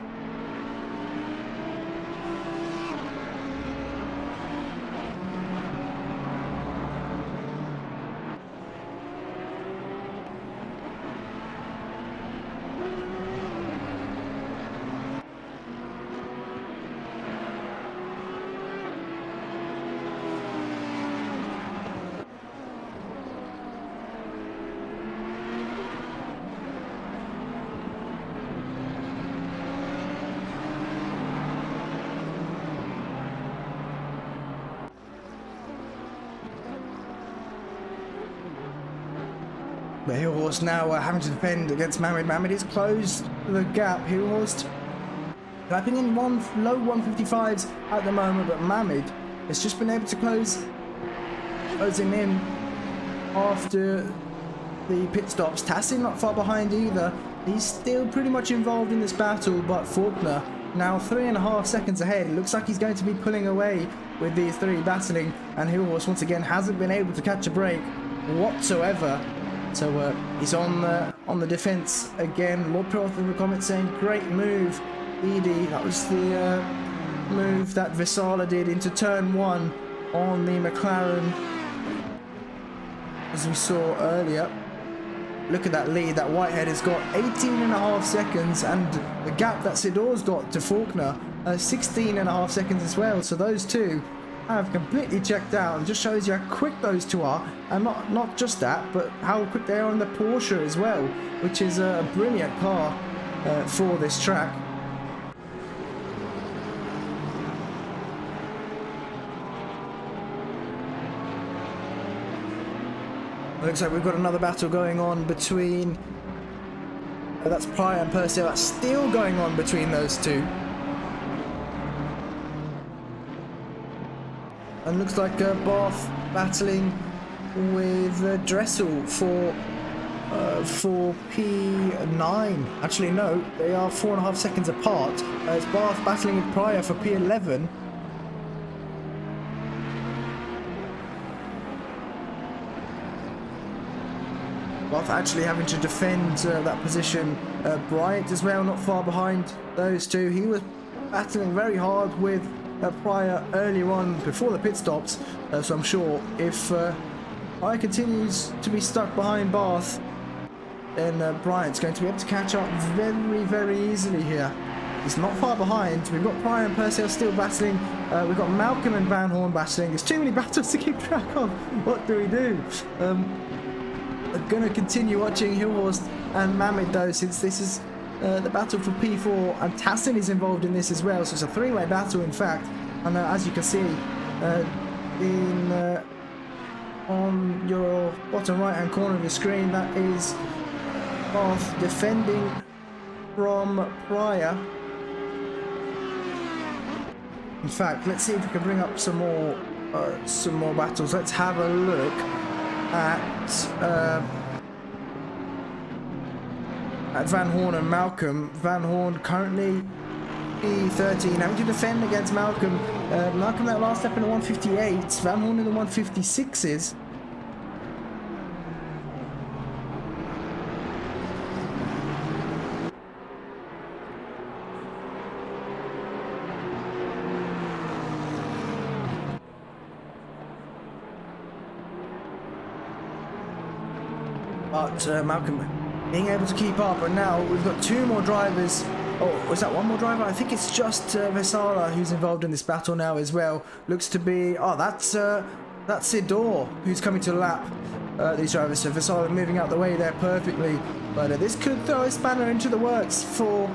But Hillhorst now having to defend against Mammoth. Mammoth has closed the gap. Hillhorst clapping in low 155s at the moment, but Mammoth has just been able to close him in after the pit stops. Tassin not far behind either. He's still pretty much involved in this battle, but Faulkner now 3.5 seconds ahead. It looks like he's going to be pulling away with these three battling, and Hilhorst once again hasn't been able to catch a break whatsoever. So he's on the defense again. Lord Pilot in the comments saying, great move, Edie. That was the move that Vesala did into turn 1 on the McLaren, as we saw earlier. Look at that lead. That Whitehead has got 18.5 seconds, and the gap that Sidor's got to Faulkner, 16.5 seconds as well. So those two have completely checked out, and just shows you how quick those two are, and not just that, but how quick they are on the Porsche as well, which is a brilliant car for this track. Looks like we've got another battle going on between that's Pryor and Purcell. That's still going on between those two. And looks like Barth battling with Dressel for P9. Actually, no, they are 4.5 seconds apart. It's Barth battling with Pryor for P11. Barth actually having to defend that position. Bryant as well, not far behind those two. He was battling very hard with Pryor earlier on before the pit stops, so I'm sure if Pryor continues to be stuck behind Barth, then Bryant's going to be able to catch up very, very easily here. He's not far behind. We've got Pryor and Purcell still battling. We've got Malcolm and Van Hoorn battling. There's too many battles to keep track of. What do we do? I'm going to continue watching Hilhorst and Mammed though, since this is the battle for P4, and Tassin is involved in this as well, so it's a three-way battle in fact. And as you can see on your bottom right hand corner of the screen, that is Barth defending from Pryor. In fact, let's see if we can bring up some more battles. Let's have a look at Van Hoorn and Malcolm. Van Hoorn currently P13, having to defend against Malcolm. Malcolm that last step in the 158s, Van Hoorn in the 156s. But Malcolm being able to keep up, and now we've got two more drivers. Oh, was that one more driver? I think it's just Vesala who's involved in this battle now as well. Looks to be, oh, that's Sidor who's coming to lap these drivers. So Vesala moving out the way there perfectly. But this could throw a spanner into the works for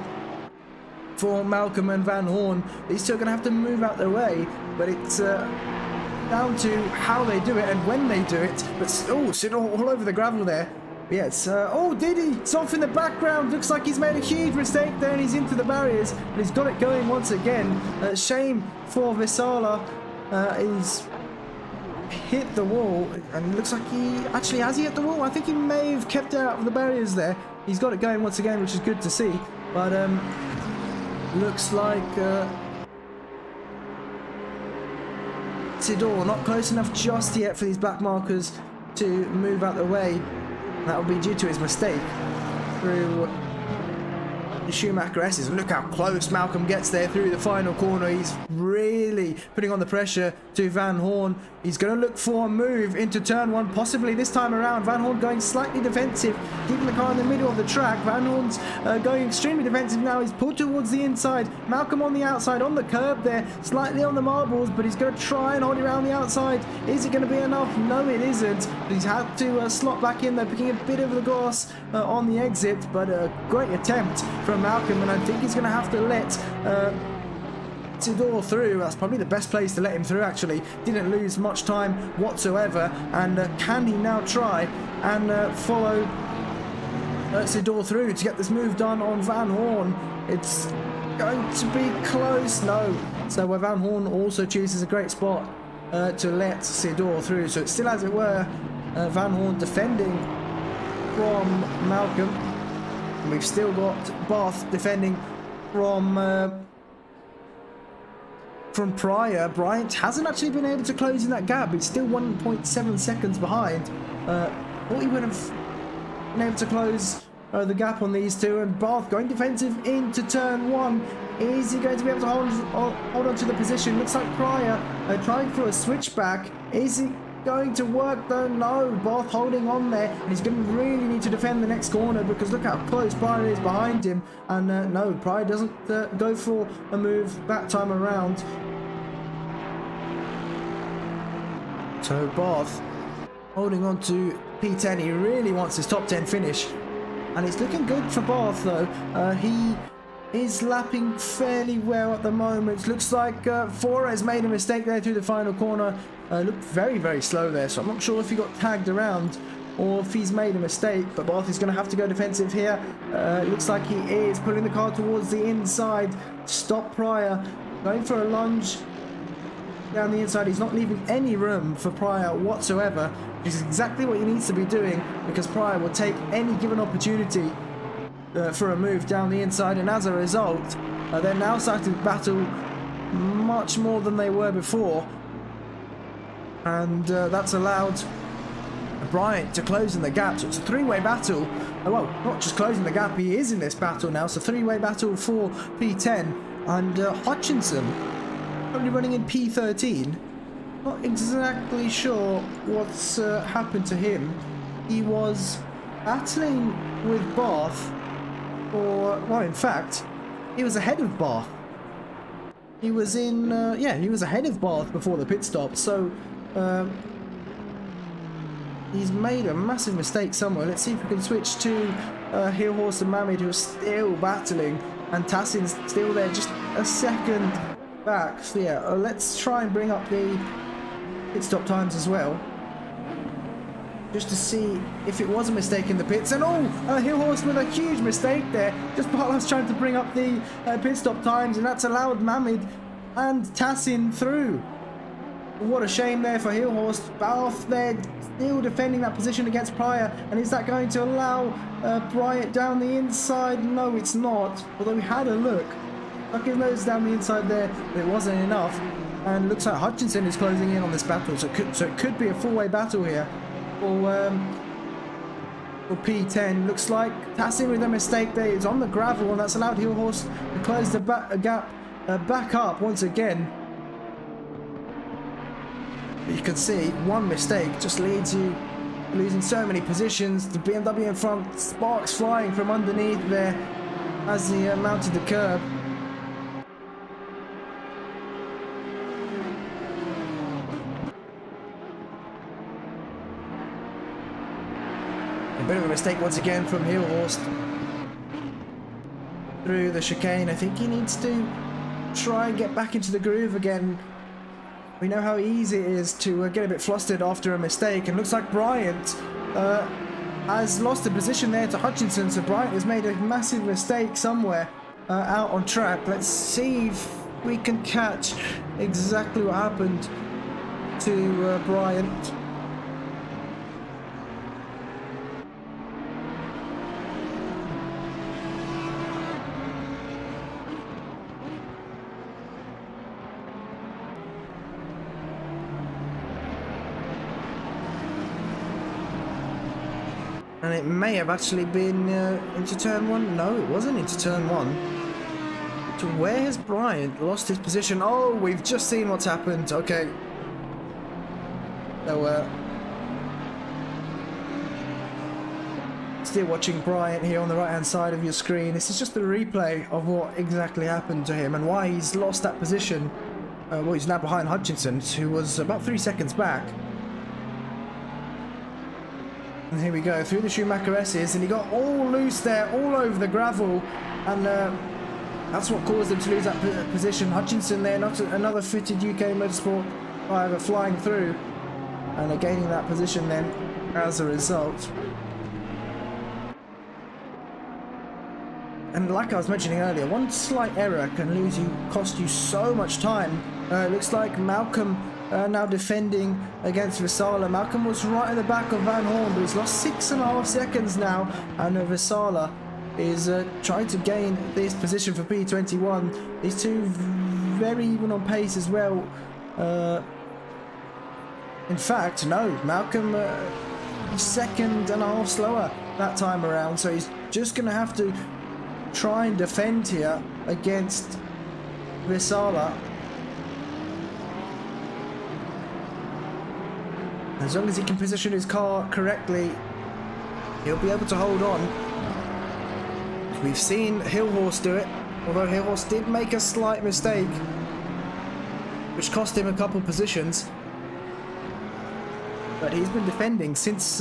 Malcolm and Van Hoorn. These two are going to have to move out their way, but it's down to how they do it and when they do it. But oh, Sidor all over the gravel there. Yeah, it's, oh, Diddy, it's off in the background. Looks like he's made a huge mistake there, and he's into the barriers, but he's got it going once again. Shame for Vesala. He's hit the wall, and it looks like he actually has hit the wall. I think he may have kept out of the barriers there. He's got it going once again, which is good to see. But looks like Sidor not close enough just yet for these black markers to move out the way. That will be due to his mistake through the Schumacher S's. Look how close Malcolm gets there through the final corner. He's really putting on the pressure to Van Hoorn. He's going to look for a move into turn one, possibly this time around. Van Hoorn going slightly defensive, keeping the car in the middle of the track. Van Hoorn's going extremely defensive now. He's pulled towards the inside. Malcolm on the outside, on the curb there, slightly on the marbles, but he's going to try and hold it around the outside. Is it going to be enough? No, it isn't. He's had to slot back in there, picking a bit of the grass on the exit, but a great attempt from Malcolm, and I think he's going to have to let Sidor through. That's probably the best place to let him through, actually. Didn't lose much time whatsoever, and can he now try and follow Sidor through to get this move done on Van Hoorn? It's going to be close. No. So Van Hoorn also chooses a great spot to let Sidor through. So it's still, as it were, Van Hoorn defending from Malcolm. And we've still got Barth defending from from Pryor. Bryant hasn't actually been able to close in that gap. It's still 1.7 seconds behind. Thought he would have been able to close the gap on these two. And Barth going defensive into turn one. Is he going to be able to hold on to the position? Looks like Pryor trying for a switchback. Is he going to work though? No, Barth holding on there, and he's going to really need to defend the next corner because look how close Pryor is behind him. And no, Pryor doesn't go for a move that time around. So Barth holding on to P10. He really wants his top 10 finish, and it's looking good for Barth though. He is lapping fairly well at the moment. Looks like Flores made a mistake there through the final corner. Looked very, very slow there, so I'm not sure if he got tagged around or if he's made a mistake, but Barth is going to have to go defensive here. Looks like he is pulling the car towards the inside to stop Pryor. Going for a lunge down the inside. He's not leaving any room for Pryor whatsoever, which is exactly what he needs to be doing, because Pryor will take any given opportunity for a move down the inside, and as a result they're now starting to battle much more than they were before, and that's allowed Bryant to close in the gap. So it's a three-way battle. Well, not just closing the gap, he is in this battle now. So three-way battle for P10, and Hutchinson probably running in P13. Not exactly sure what's happened to him. He was battling with Barth, or well, in fact, he was ahead of Barth. He was in, yeah, he was ahead of Barth before the pit stop. So he's made a massive mistake somewhere. Let's see if we can switch to Hoorn and Mamid, who are still battling, and Tassin's still there, just a second back. So yeah, let's try and bring up the pit stop times as well, just to see if it was a mistake in the pits. And Hoorn with a huge mistake there, just while I was trying to bring up the pit stop times, and that's allowed Mamid and Tassin through. What a shame there for Hoorn. Barth there still defending that position against Pryor, and is that going to allow Bryant down the inside? No, it's not, although we had a look. Stuck his nose down the inside there, but it wasn't enough. And looks like Hutchinson is closing in on this battle, so it could be a four-way battle here for P10. Looks like Tassin with a mistake there is on the gravel, and that's allowed Hoorn to close the gap back up once again. You can see one mistake just leads you losing so many positions. The BMW in front, sparks flying from underneath there as he mounted the curb. A bit of a mistake once again from Hoorn through the chicane. I think he needs to try and get back into the groove again. We know how easy it is to get a bit flustered after a mistake, and looks like Bryant has lost a position there to Hutchinson, so Bryant has made a massive mistake somewhere out on track. Let's see if we can catch exactly what happened to Bryant. And it may have actually been into turn one. No, it wasn't into turn one. So where has Bryant lost his position? Oh, we've just seen what's happened. Okay. So, still watching Bryant here on the right-hand side of your screen. This is just a replay of what exactly happened to him and why he's lost that position. Well, he's now behind Hutchinson, who was about 3 seconds back. And here we go, through the Schumacher S's, and he got all loose there, all over the gravel, and that's what caused him to lose that position. Hutchinson there, not another fitted UK Motorsport driver flying through, and gaining that position then as a result. And like I was mentioning earlier, one slight error can cost you so much time. Looks like Malcolm now defending against Vesala. Malcolm was right at the back of Van Hoorn, but he's lost 6.5 seconds now, and Vesala is trying to gain this position for P21. These two very even on pace as well. In fact, no, Malcolm second and a half slower that time around, so he's just going to have to try and defend here against Visala. As long as he can position his car correctly, he'll be able to hold on. We've seen Hilhorst do it, although Hilhorst did make a slight mistake, which cost him a couple positions. But he's been defending since...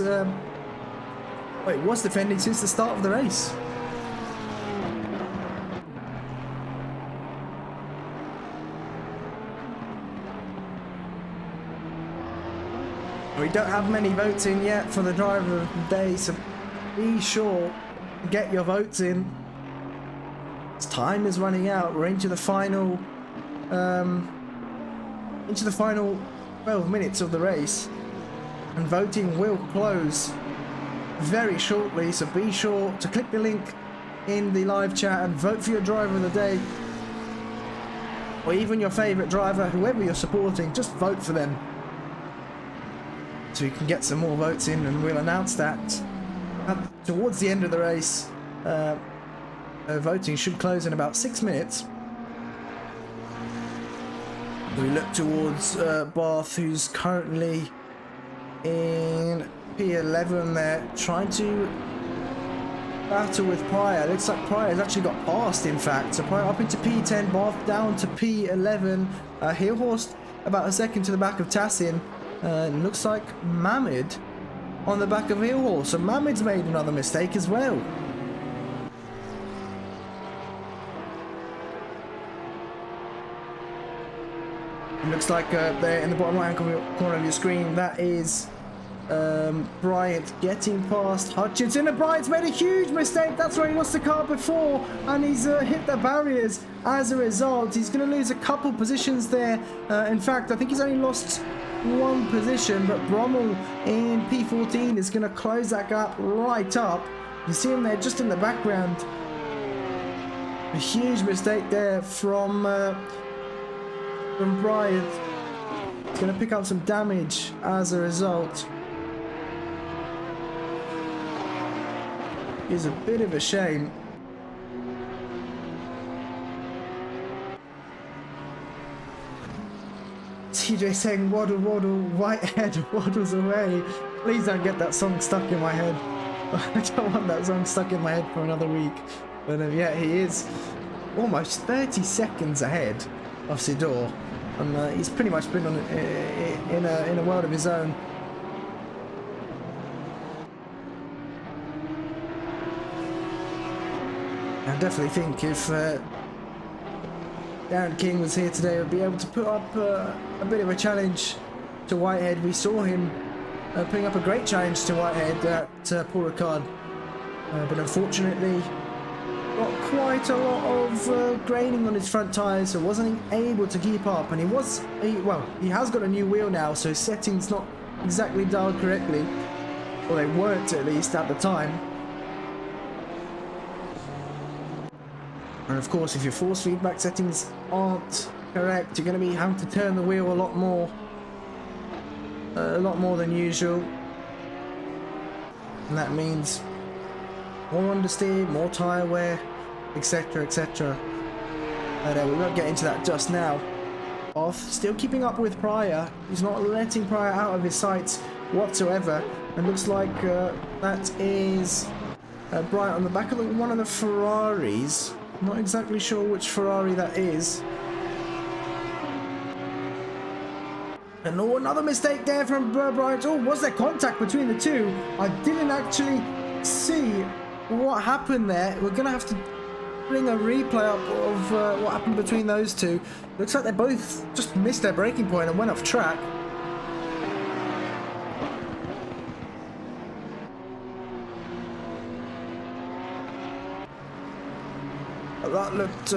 was defending since the start of the race. We don't have many votes in yet for the driver of the day, so be sure to get your votes in. As time is running out, we're into the final 12 minutes of the race, and voting will close very shortly, so be sure to click the link in the live chat and vote for your driver of the day, or even your favourite driver, whoever you're supporting. Just vote for them so you can get some more votes in, and we'll announce that towards the end of the race. Voting should close in about 6 minutes. We look towards Barth, who's currently in P11 there, trying to battle with Pryor. Looks like Pryor's actually got past, in fact. So Pryor up into P10, Barth down to P11. Hilhorst about a second to the back of Tassin. Looks like Mamid on the back of Hilhorst. So Mamid's made another mistake as well. It looks like there in the bottom right hand corner of your screen, that is Bryant getting past Hutchinson, and Bryant's made a huge mistake. That's where he lost the car before, and he's hit the barriers as a result. He's going to lose a couple positions there. In fact, I think he's only lost one position, but Brummel in P14 is going to close that gap right up. You see him there just in the background. A huge mistake there from Bryant. He's going to pick up some damage as a result. It's a bit of a shame. TJ saying waddle waddle, Whitehead waddles away. Please don't get that song stuck in my head. I don't want that song stuck in my head for another week. But yeah, he is almost 30 seconds ahead of Sidor, and he's pretty much been on in a world of his own. I definitely think if Darren King was here today, would be able to put up a bit of a challenge to Whitehead. We saw him putting up a great challenge to Whitehead at Paul Ricard, but unfortunately got quite a lot of graining on his front tyres, so wasn't able to keep up. And he has got a new wheel now, so his settings not exactly dialed correctly, or they weren't at least at the time. And of course, if your force feedback settings aren't correct, you're going to be having to turn the wheel a lot more than usual, and that means more understeer, more tyre wear, etc, etc. But we won't get into that just now. Barth still keeping up with Pryor. He's not letting Pryor out of his sights whatsoever, and looks like that is Bryant on the back of one of the Ferraris. Not exactly sure which Ferrari that is. And oh, another mistake there from Bryant. Oh, was there contact between the two? I didn't actually see what happened there. We're going to have to bring a replay up of what happened between those two. Looks like they both just missed their braking point and went off track. That looked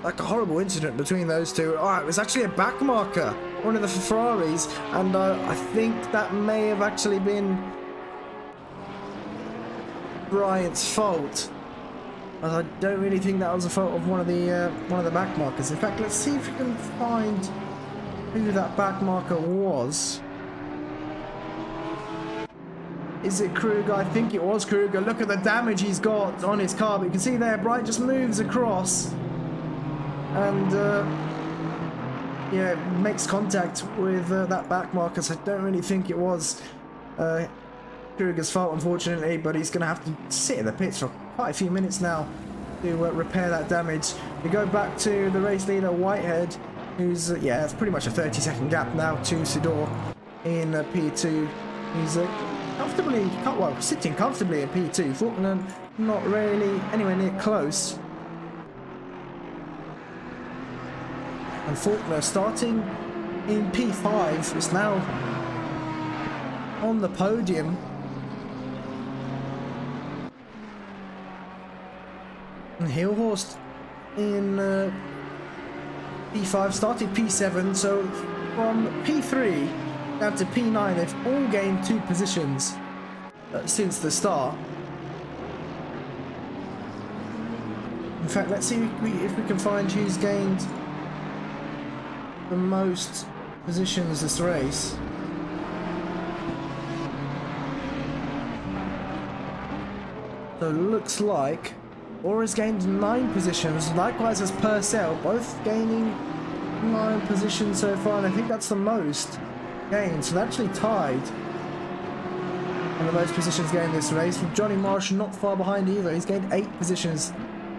like a horrible incident between those two. Oh, it was actually a back marker, one of the Ferraris, and I think that may have actually been Bryant's fault. As I don't really think that was a fault of one of the back markers. In fact, let's see if we can find who that back marker was. Is it Kruger? I think it was Kruger. Look at the damage he's got on his car. But you can see there, Bright just moves across and yeah, makes contact with that back marker. So I don't really think it was Kruger's fault, unfortunately, but he's going to have to sit in the pits for quite a few minutes now to repair that damage. We go back to the race leader, Whitehead, who's, yeah, it's pretty much a 30-second gap now to Sudor in P2. He's comfortably, well, sitting comfortably in P2. Faulkner not really anywhere near close. And Faulkner starting in P5 is now on the podium. And Hilhorst in P5 started P7, so from P3 down to P9 they've all gained 2 positions since the start. In fact, let's see if we can find who's gained the most positions this race. So it looks like Aura's gained 9 positions, likewise as Purcell, both gaining 9 positions so far, and I think that's the most gained, so they're actually tied on the most positions gained this race, with Johnny Marsh not far behind either. He's gained 8 positions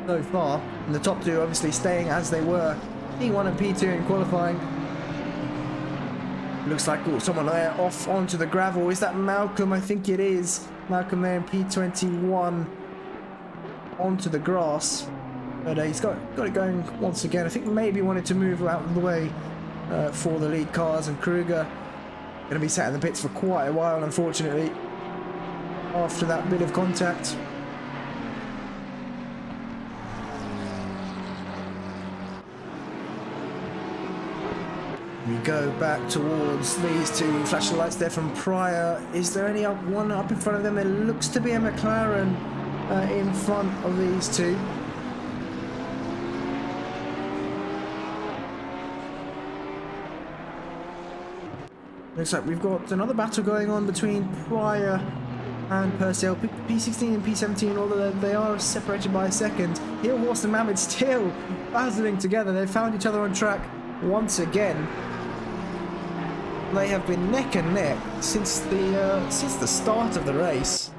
so far, and the top 2 obviously staying as they were, P1 and P2 in qualifying. Looks like someone there off onto the gravel. Is that Malcolm? I think it is. Malcolm there in P21 onto the grass. But he's got it going once again. I think maybe wanted to move out of the way for the lead cars, and Kruger going to be sat in the pits for quite a while, unfortunately, after that bit of contact. We go back towards these 2 flashing lights there from Pryor. Is there any one up in front of them? There looks to be a McLaren in front of these 2. Looks like we've got another battle going on between Pryor and Purcell. P16 and P17, although they are separated by a second. Here, Horst and Mammoth still battling together. They found each other on track once again. They have been neck and neck since the start of the race.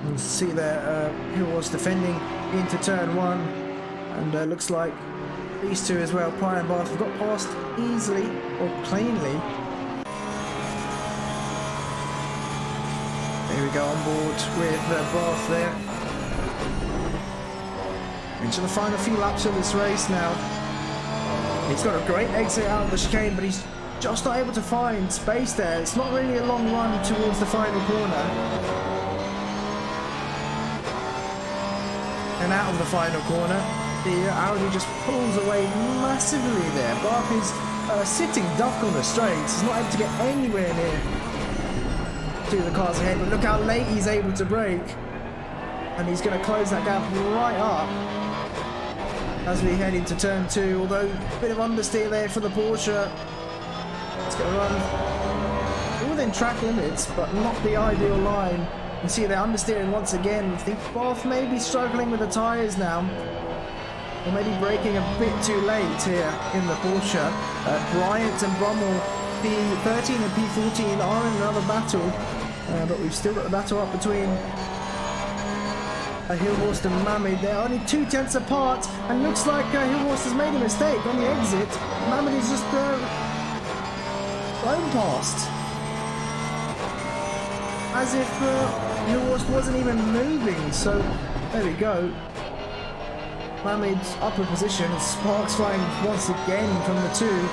You see there who was defending into turn 1, and looks like these 2 as well, Pryor and Barth, have got past easily or cleanly. Here we go on board with Barth there. Into the final few laps of this race now. He's got a great exit out of the chicane, but he's just not able to find space there. It's not really a long run towards the final corner. And out of the final corner, the Audi just pulls away massively there. Barth is sitting duck on the straights. He's not able to get anywhere near to the cars ahead, but look how late he's able to brake. And he's going to close that gap right up as we head into turn 2. Although, a bit of understeer there for the Porsche. It's going to run within track limits, but not the ideal line. You see they're understeering once again. I think Barth may be struggling with the tyres now, or maybe braking a bit too late here in the Porsche. Bryant and Brummel, P13 and P14 are in another battle, but we've still got the battle up between Hilhorst and Mammoth. They're only 2 tenths apart, and looks like Hilhorst has made a mistake on the exit. Mammoth is just blown past, as if Hilhorst wasn't even moving. So there we go. Mammoth's upper position, sparks flying once again from the 2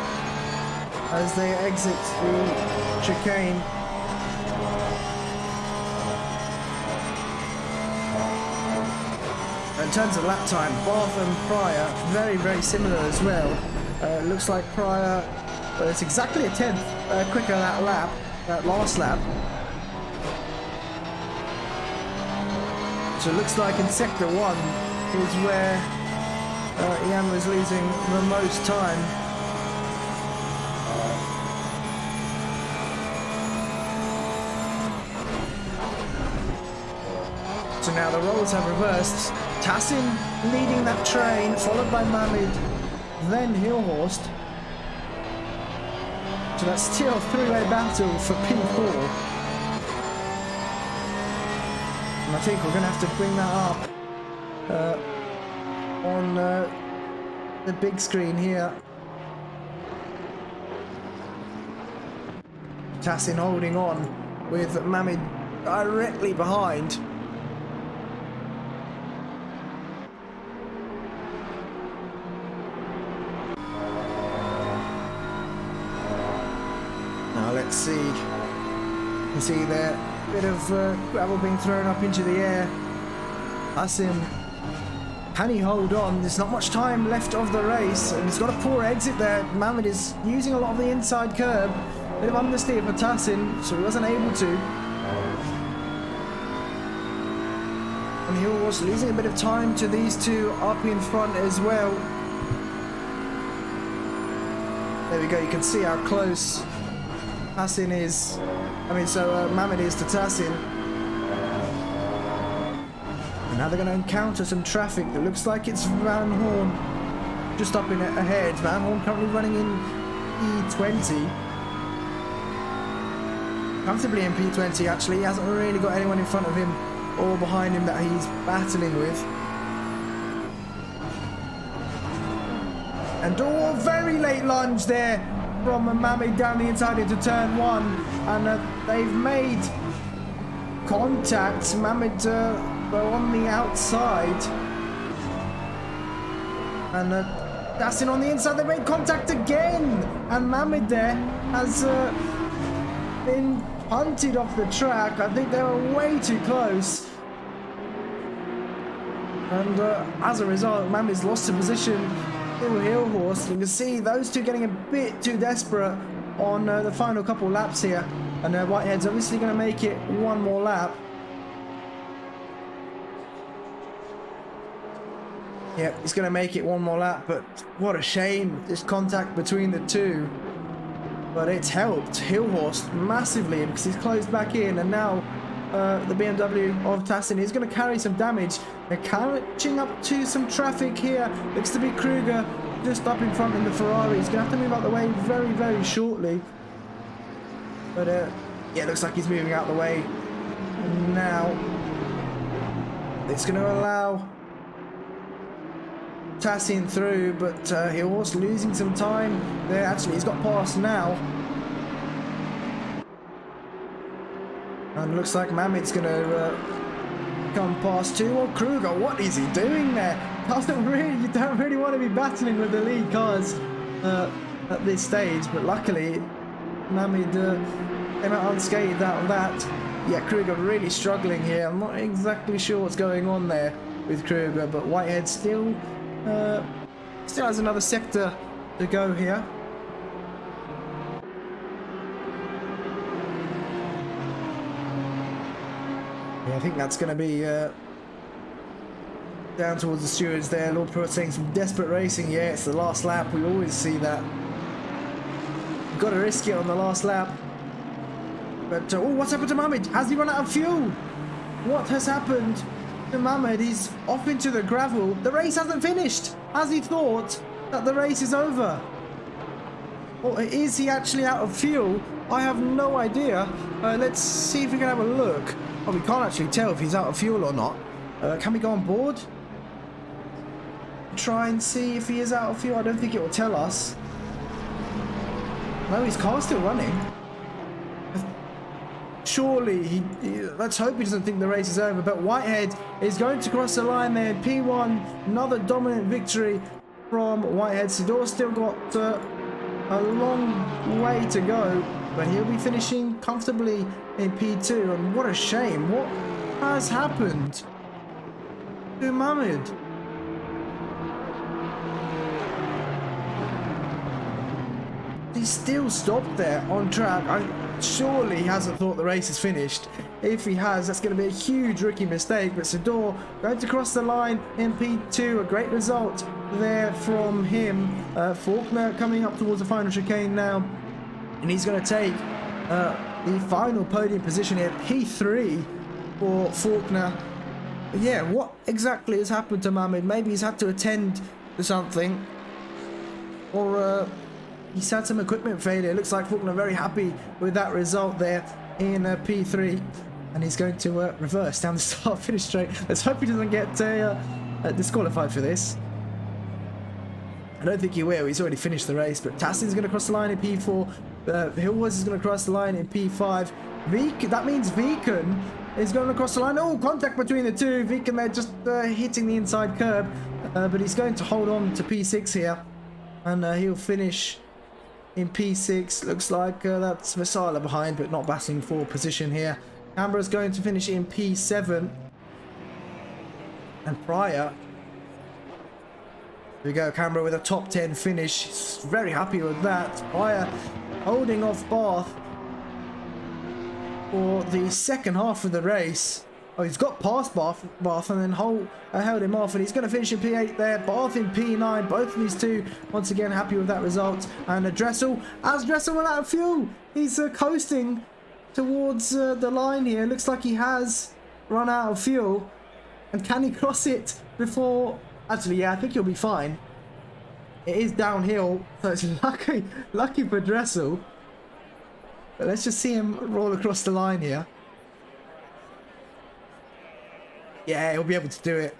as they exit the chicane. In terms of lap time, Barth and Pryor, very, very similar as well. Looks like Pryor, it's exactly a 10th quicker that lap, that last lap. So it looks like in sector 1 is where Ian was losing the most time. So now the roles have reversed. Tassin leading that train, followed by Mamid, then Hilhorst. So that's still a three-way battle for P4. And I think we're going to have to bring that up on the big screen here. Tassin holding on with Mamid directly behind. Now let's see. You see there, bit of gravel being thrown up into the air. Tassin, can he hold on? There's not much time left of the race, and he's got a poor exit there. Mamid is using a lot of the inside curb. Bit of understeer for Tassin, so he wasn't able to. And he was losing a bit of time to these two up in front as well. There we go, you can see how close Tassin is. Mamid is to Tassin. And now they're going to encounter some traffic. It looks like it's Van Hoorn just up in ahead. Van Hoorn currently running in P20. Comfortably in P20 actually. He hasn't really got anyone in front of him or behind him that he's battling with. And very late lunge there from Mamid down the inside into turn 1, and they've made contact. Mamid on the outside, and Tassin on the inside. They made contact again, and Mamid there has been punted off the track. I think they were way too close, and as a result, Mamid's lost a position. Hilhorst. You can see those two getting a bit too desperate on the final couple laps here, and Whitehead's obviously going to make it one more lap. Yeah, he's going to make it one more lap, but what a shame, this contact between the two. But it's helped Hilhorst massively because he's closed back in, and now the BMW of Tassin is going to carry some damage. They're catching up to some traffic here. Looks to be Kruger just up in front in the Ferrari. He's going to have to move out the way very, very shortly. But yeah, looks like he's moving out the way now. It's going to allow Tassin through, but Hilhorst losing some time there. Actually, he's got past now. And looks like Mamid's going to come past too. Or Kruger, what is he doing there? You don't really want to be battling with the lead cars at this stage, but luckily Mamid came out unscathed out of that. Yeah, Kruger really struggling here. I'm not exactly sure what's going on there with Kruger, but Whitehead still has another sector to go here. Yeah, I think that's going to be down towards the stewards there. Lord Pruitt saying some desperate racing. Yeah, it's the last lap. We always see that. You've got to risk it on the last lap. But, oh, what's happened to Mamid? Has he run out of fuel? What has happened to Mamid? He's off into the gravel. The race hasn't finished. Has he thought that the race is over? Or is he actually out of fuel? I have no idea. Let's see if we can have a look. Oh, we can't actually tell if he's out of fuel or not. Can we go on board? Try and see if he is out of fuel. I don't think it will tell us. No, his car's still running. Surely, let's hope he doesn't think the race is over. But Whitehead is going to cross the line there. P1, another dominant victory from Whitehead. Sidor's still got a long way to go, but he'll be finishing comfortably in P2. And what a shame. What has happened? to Mohammed. He's still stopped there on track. Surely he hasn't thought the race is finished. If he has, that's going to be a huge rookie mistake. But Sador going to cross the line in P2. A great result there from him. Faulkner coming up towards the final chicane now. And he's going to take the final podium position here. P3 for Faulkner. But yeah, what exactly has happened to Mohammed? Maybe he's had to attend to something. Or he's had some equipment failure. Looks like Faulkner very happy with that result there in P3. And he's going to reverse down the start-finish straight. Let's hope he doesn't get disqualified for this. I don't think he will. He's already finished the race. But Tassin's going to cross the line in P4. Hillwas is going to cross the line in P5. That means Viken is going to cross the line. Oh, contact between the two. Viken there just hitting the inside curb. But he's going to hold on to P6 here. And he'll finish in P6. Looks like that's Vasala behind, but not battling for position here. Canberra's going to finish in P7. And Pryor. Here we go, Canberra with a top 10 finish. He's very happy with that. Pryor holding off Barth for the second half of the race. Oh, he's got past Barth and then held him off, and he's going to finish in P8 there. Barth in P9. Both of these two, once again, happy with that result. And Dressel, as Dressel went out of fuel, he's coasting towards the line here. Looks like he has run out of fuel. And can he cross it before... Actually, yeah, I think he'll be fine. It is downhill, so it's lucky for Dressel. But let's just see him roll across the line here. Yeah, he'll be able to do it.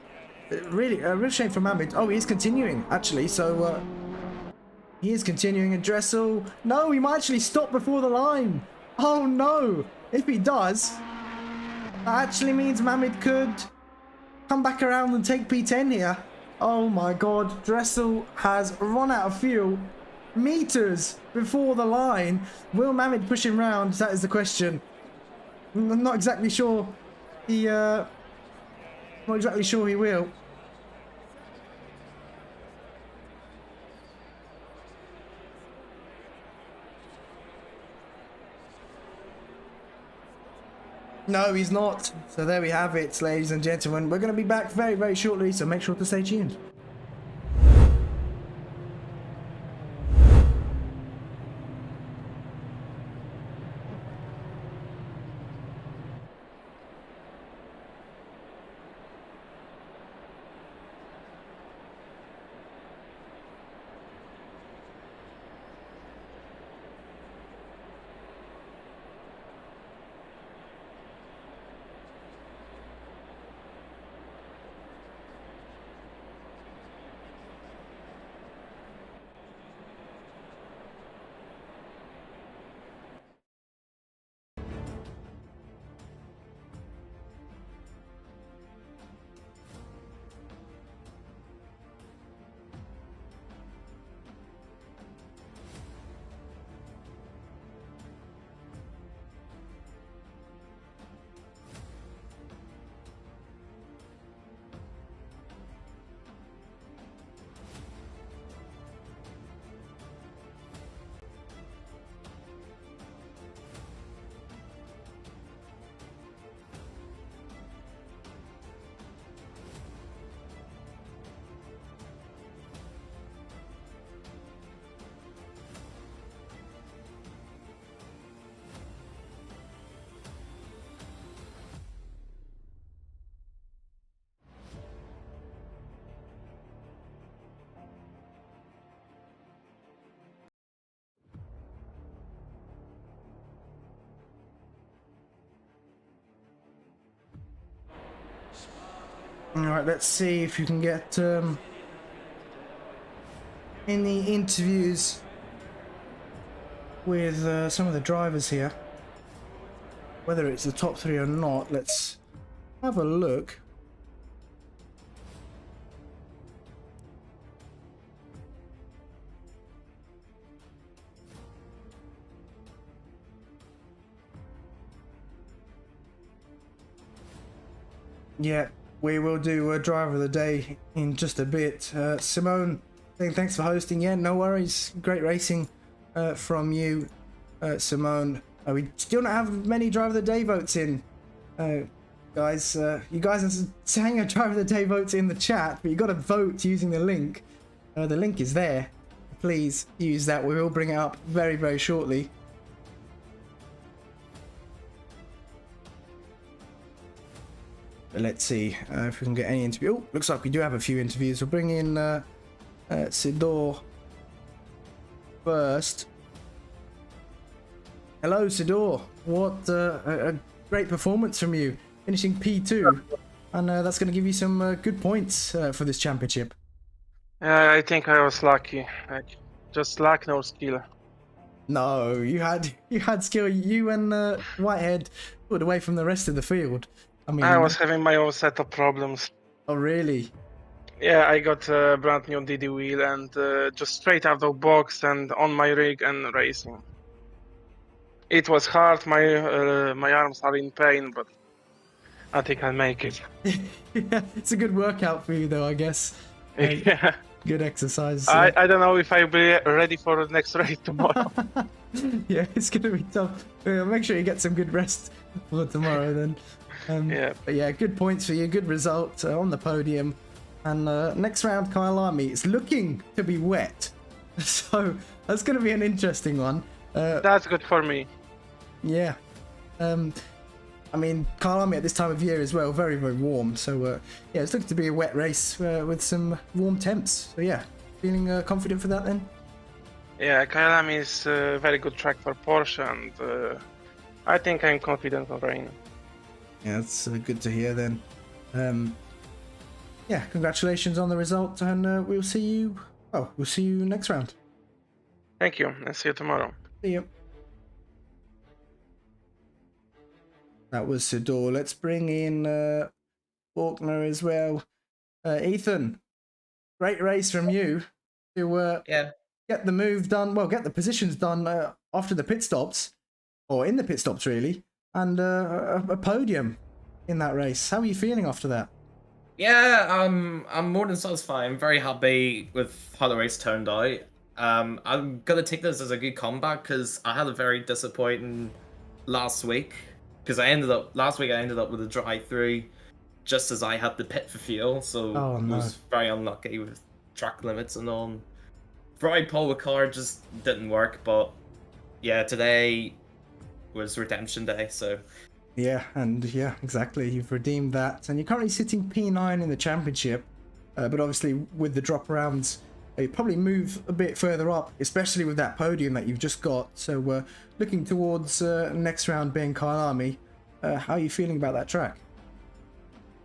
Really, a real shame for Mohammed. Oh, he is continuing, actually, so... he is continuing, and Dressel... No, he might actually stop before the line. Oh, no. If he does, that actually means Mohammed could come back around and take P10 here. Oh, my God. Dressel has run out of fuel meters before the line. Will Mohammed push him round? That is the question. I'm not exactly sure he... not exactly sure he will. No, he's not. So there we have it, ladies and gentlemen. We're going to be back very, very shortly, so make sure to stay tuned. Alright, let's see if you can get in the interviews with some of the drivers here. Whether it's the top three or not, let's have a look. Yeah, We will do a driver of the day in just a bit. Simone, thanks for hosting. Yeah, no worries. Great racing from you, Simone. We still don't have many driver of the day votes in, guys. You guys are saying a driver of the day votes in the chat, but you got to vote using the link. The link is there. Please use that. We will bring it up very, very shortly. But let's see if we can get any interview. Oh, looks like we do have a few interviews. We'll bring in Sidor first. Hello, Sidor. What a great performance from you, finishing P2, and that's going to give you some good points for this championship. I think I was lucky. Just luck, no skill. No, you had skill. You and Whitehead pulled away from the rest of the field. I mean, I was having my own set of problems. Oh, really? Yeah, I got a brand new DD wheel and just straight out of box and on my rig and racing. It was hard. My arms are in pain, but I think I'll make it. Yeah, it's a good workout for you, though, I guess. Yeah. Good exercise. I don't know if I'll be ready for the next race tomorrow. Yeah, it's gonna be tough. Make sure you get some good rest for tomorrow then. Yeah. But yeah, good points for you. Good result on the podium. And next round, Kyle Army. It's looking to be wet, so that's gonna be an interesting one. That's good for me. Yeah. I mean, Kyle Army at this time of year as well, very, very warm. So yeah, it's looking to be a wet race with some warm temps. So yeah, feeling confident for that then? Yeah, Kyalami is a very good track for Porsche, and I think I'm confident of rain. Yeah, that's good to hear then. Yeah, congratulations on the result, and we'll see you. Oh, we'll see you next round. Thank you, and see you tomorrow. See you. That was Sidor. Let's bring in Faulkner as well. Ethan, great race from you to get the move done. Well, get the positions done after the pit stops, or in the pit stops really, and a podium in that race. How are you feeling after that? Yeah, I'm more than satisfied. I'm very happy with how the race turned out. I'm gonna take this as a good comeback because I had a very disappointing last week. Because last week I ended up with a drive-through just as I had to pit for fuel, so I was very unlucky with track limits and all. Friday pole with car just didn't work, but yeah, today was redemption day, so. Yeah, and yeah, exactly. You've redeemed that, and you're currently sitting P9 in the championship, but obviously with the drop rounds, you probably move a bit further up, especially with that podium that you've just got. So looking towards next round being Kyle Army, how are you feeling about that track?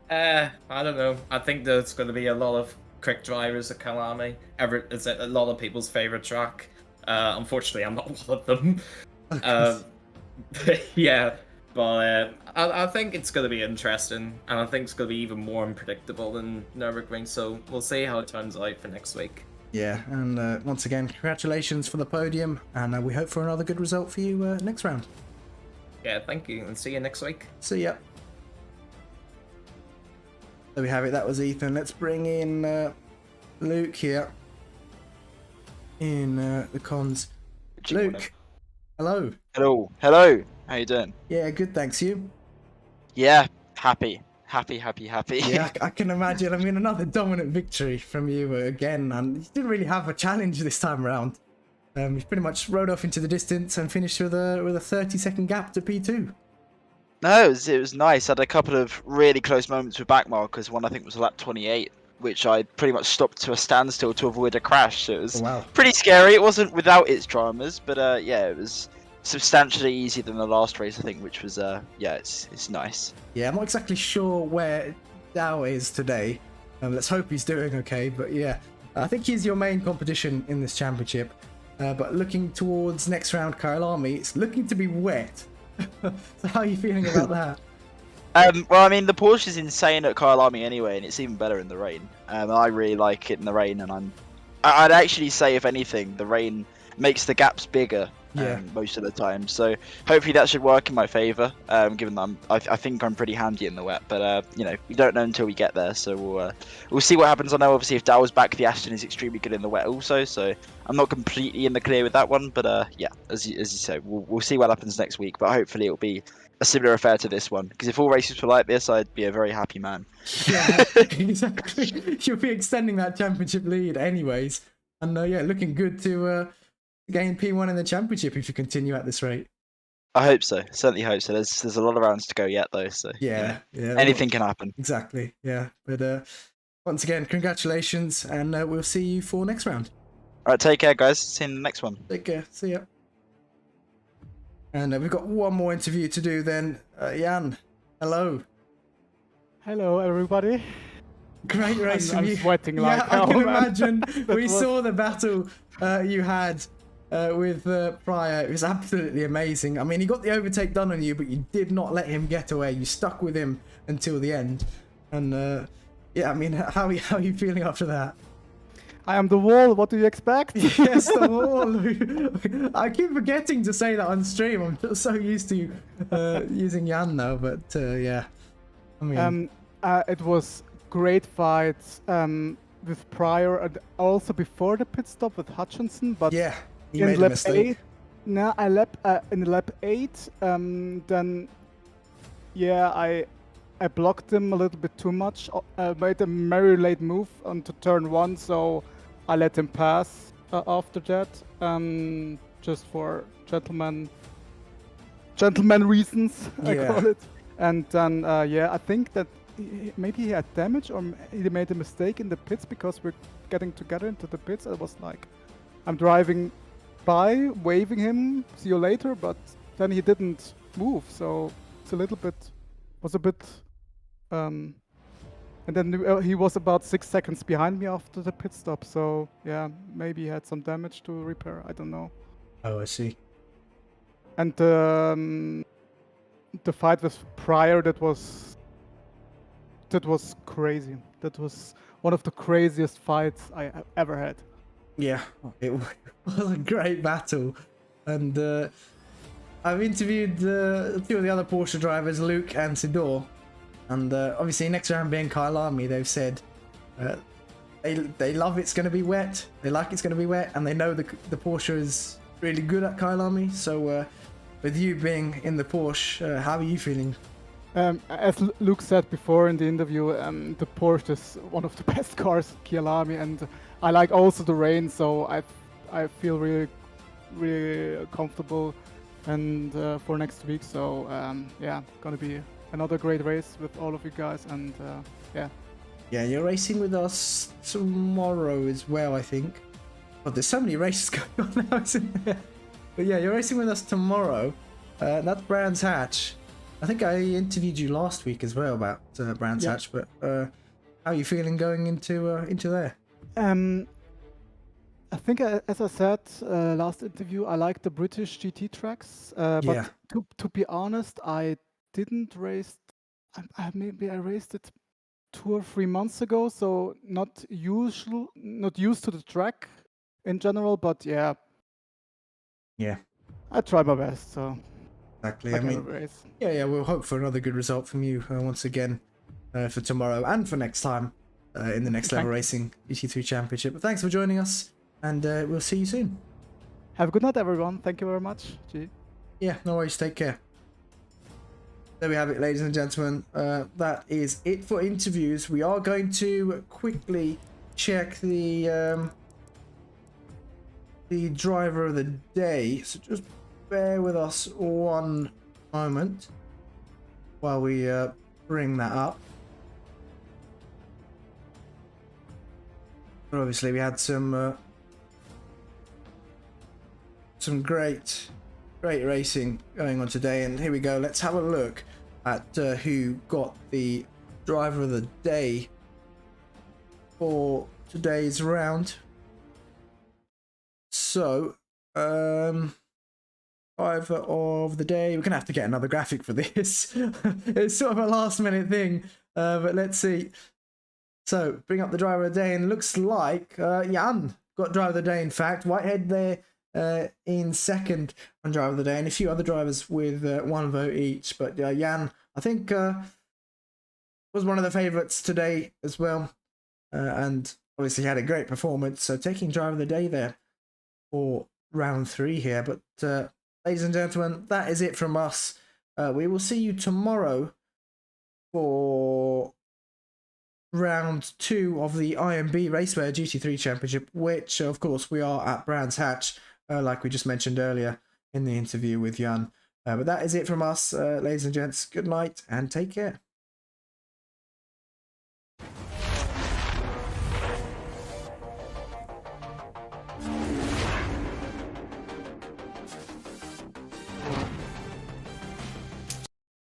I don't know. I think there's going to be a lot of quick drivers at Kyle Army. It's a lot of people's favorite track. Unfortunately, I'm not one of them. Yeah, but I think it's going to be interesting, and I think it's going to be even more unpredictable than Nurburgring. So we'll see how it turns out for next week. Yeah, and once again, congratulations for the podium, and we hope for another good result for you next round. Yeah, thank you, and see you next week. See ya. There we have it, that was Ethan. Let's bring in Luke here in the cons. Luke, hello. Hello, how you doing? Yeah, good, thanks. You? Yeah, happy. Yeah, I can imagine. I mean, another dominant victory from you again, and you didn't really have a challenge this time around. You pretty much rode off into the distance and finished with a 30-second gap to P2. No, it was nice. I had a couple of really close moments with back markers. One I think was lap 28, which I pretty much stopped to a standstill to avoid a crash. So it was pretty scary. It wasn't without its dramas, but yeah, it was substantially easier than the last race, I think, which was yeah, it's nice. Yeah, I'm not exactly sure where Dow is today. Let's hope he's doing okay. But yeah, I think he's your main competition in this championship. But looking towards next round, Kyle Army, it's looking to be wet. So how are you feeling about that? Well, I mean, the Porsche is insane at Kyle Army anyway, and it's even better in the rain. I really like it in the rain, and I'd actually say, if anything, the rain makes the gaps bigger most of the time. So hopefully that should work in my favour, given that I think I'm pretty handy in the wet. But you know, we don't know until we get there. So we'll see what happens. I know obviously if Dow's back, the Aston is extremely good in the wet also. So I'm not completely in the clear with that one. But yeah, as you say, we'll see what happens next week. But hopefully it'll be a similar affair to this one. Because if all races were like this, I'd be a very happy man. Yeah, exactly. You'll be extending that championship lead anyways. And yeah, looking good to gain P1 in the championship if you continue at this rate. I hope so. Certainly hope so. There's a lot of rounds to go yet though. So yeah, anything can happen. Exactly. Yeah. But once again, congratulations, and we'll see you for next round. All right, take care, guys. See you in the next one. Take care. See ya. And we've got one more interview to do then. Jan, hello. Hello, everybody. Great race from I'm you. sweating like I hell, can man. imagine. We saw the battle you had with Pryor. It was absolutely amazing. I mean, he got the overtake done on you, but you did not let him get away. You stuck with him until the end. And yeah, I mean, how are you feeling after that? I am the wall. What do you expect? Yes, the wall. I keep forgetting to say that on stream. I'm just so used to using Jan now, but yeah. I mean, it was great fights with Pryor and also before the pit stop with Hutchinson, but yeah, he in made a lap mistake. 8, in lap 8, then yeah, I blocked him a little bit too much. Made a very late move onto turn 1, so I let him pass after that, just for gentleman reasons, I call it. And then yeah, I think that maybe he had damage or he made a mistake in the pits because we're getting together into the pits. I was like, I'm driving by, waving him, see you later, but then he didn't move, so it's a little bit, and then he was about 6 seconds behind me after the pit stop, so yeah, maybe he had some damage to repair, I don't know. Oh, I see. And the fight with Pryor, that was crazy. That was one of the craziest fights I ever had. Yeah, it was a great battle. And I've interviewed 2 of the other Porsche drivers, Luke and Sidor. And obviously next round being Kyalami, they've said they love it's going to be wet, they like it's going to be wet, and they know the Porsche is really good at Kyalami. So with you being in the Porsche, how are you feeling? As Luke said before in the interview, the Porsche is one of the best cars, Kyalami, and I like also the rain, so I feel really, really comfortable and for next week. So yeah, gonna be another great race with all of you guys, and yeah. Yeah, you're racing with us tomorrow as well, I think. Oh, there's so many races going on now, isn't there? But yeah, you're racing with us tomorrow. That's Brands Hatch. I think I interviewed you last week as well about Brands Hatch, but how are you feeling going into there? I think, as I said last interview, I like the British GT tracks, but to be honest, I didn't race. Maybe I raced it 2 or 3 months ago, so not used to the track in general. But yeah, I try my best. So exactly. I mean, yeah, we'll hope for another good result from you once again for tomorrow and for next time in the Next Level Racing GT3 Championship. But thanks for joining us, and we'll see you soon. Have a good night, everyone. Thank you very much. Yeah, no worries. Take care. There we have it, ladies and gentlemen. That is it for interviews. We are going to quickly check the driver of the day. So just bear with us one moment while we bring that up. But obviously, we had some great racing going on today, and here we go. Let's have a look at who got the driver of the day for today's round. So driver of the day, we're gonna have to get another graphic for this. It's sort of a last minute thing, but let's see. So bring up the driver of the day, and looks like Jan got driver of the day. In fact, Whitehead there in second on Driver of the Day, and a few other drivers with 1 vote each. But Jan, I think, was one of the favourites today as well, and obviously had a great performance. So taking Driver of the Day there for round 3 here. But ladies and gentlemen, that is it from us. We will see you tomorrow for round 2 of the IMB Racewear GT3 Championship, which of course we are at Brands Hatch, like we just mentioned earlier in the interview with Jan. But that is it from us, ladies and gents. Good night and take care.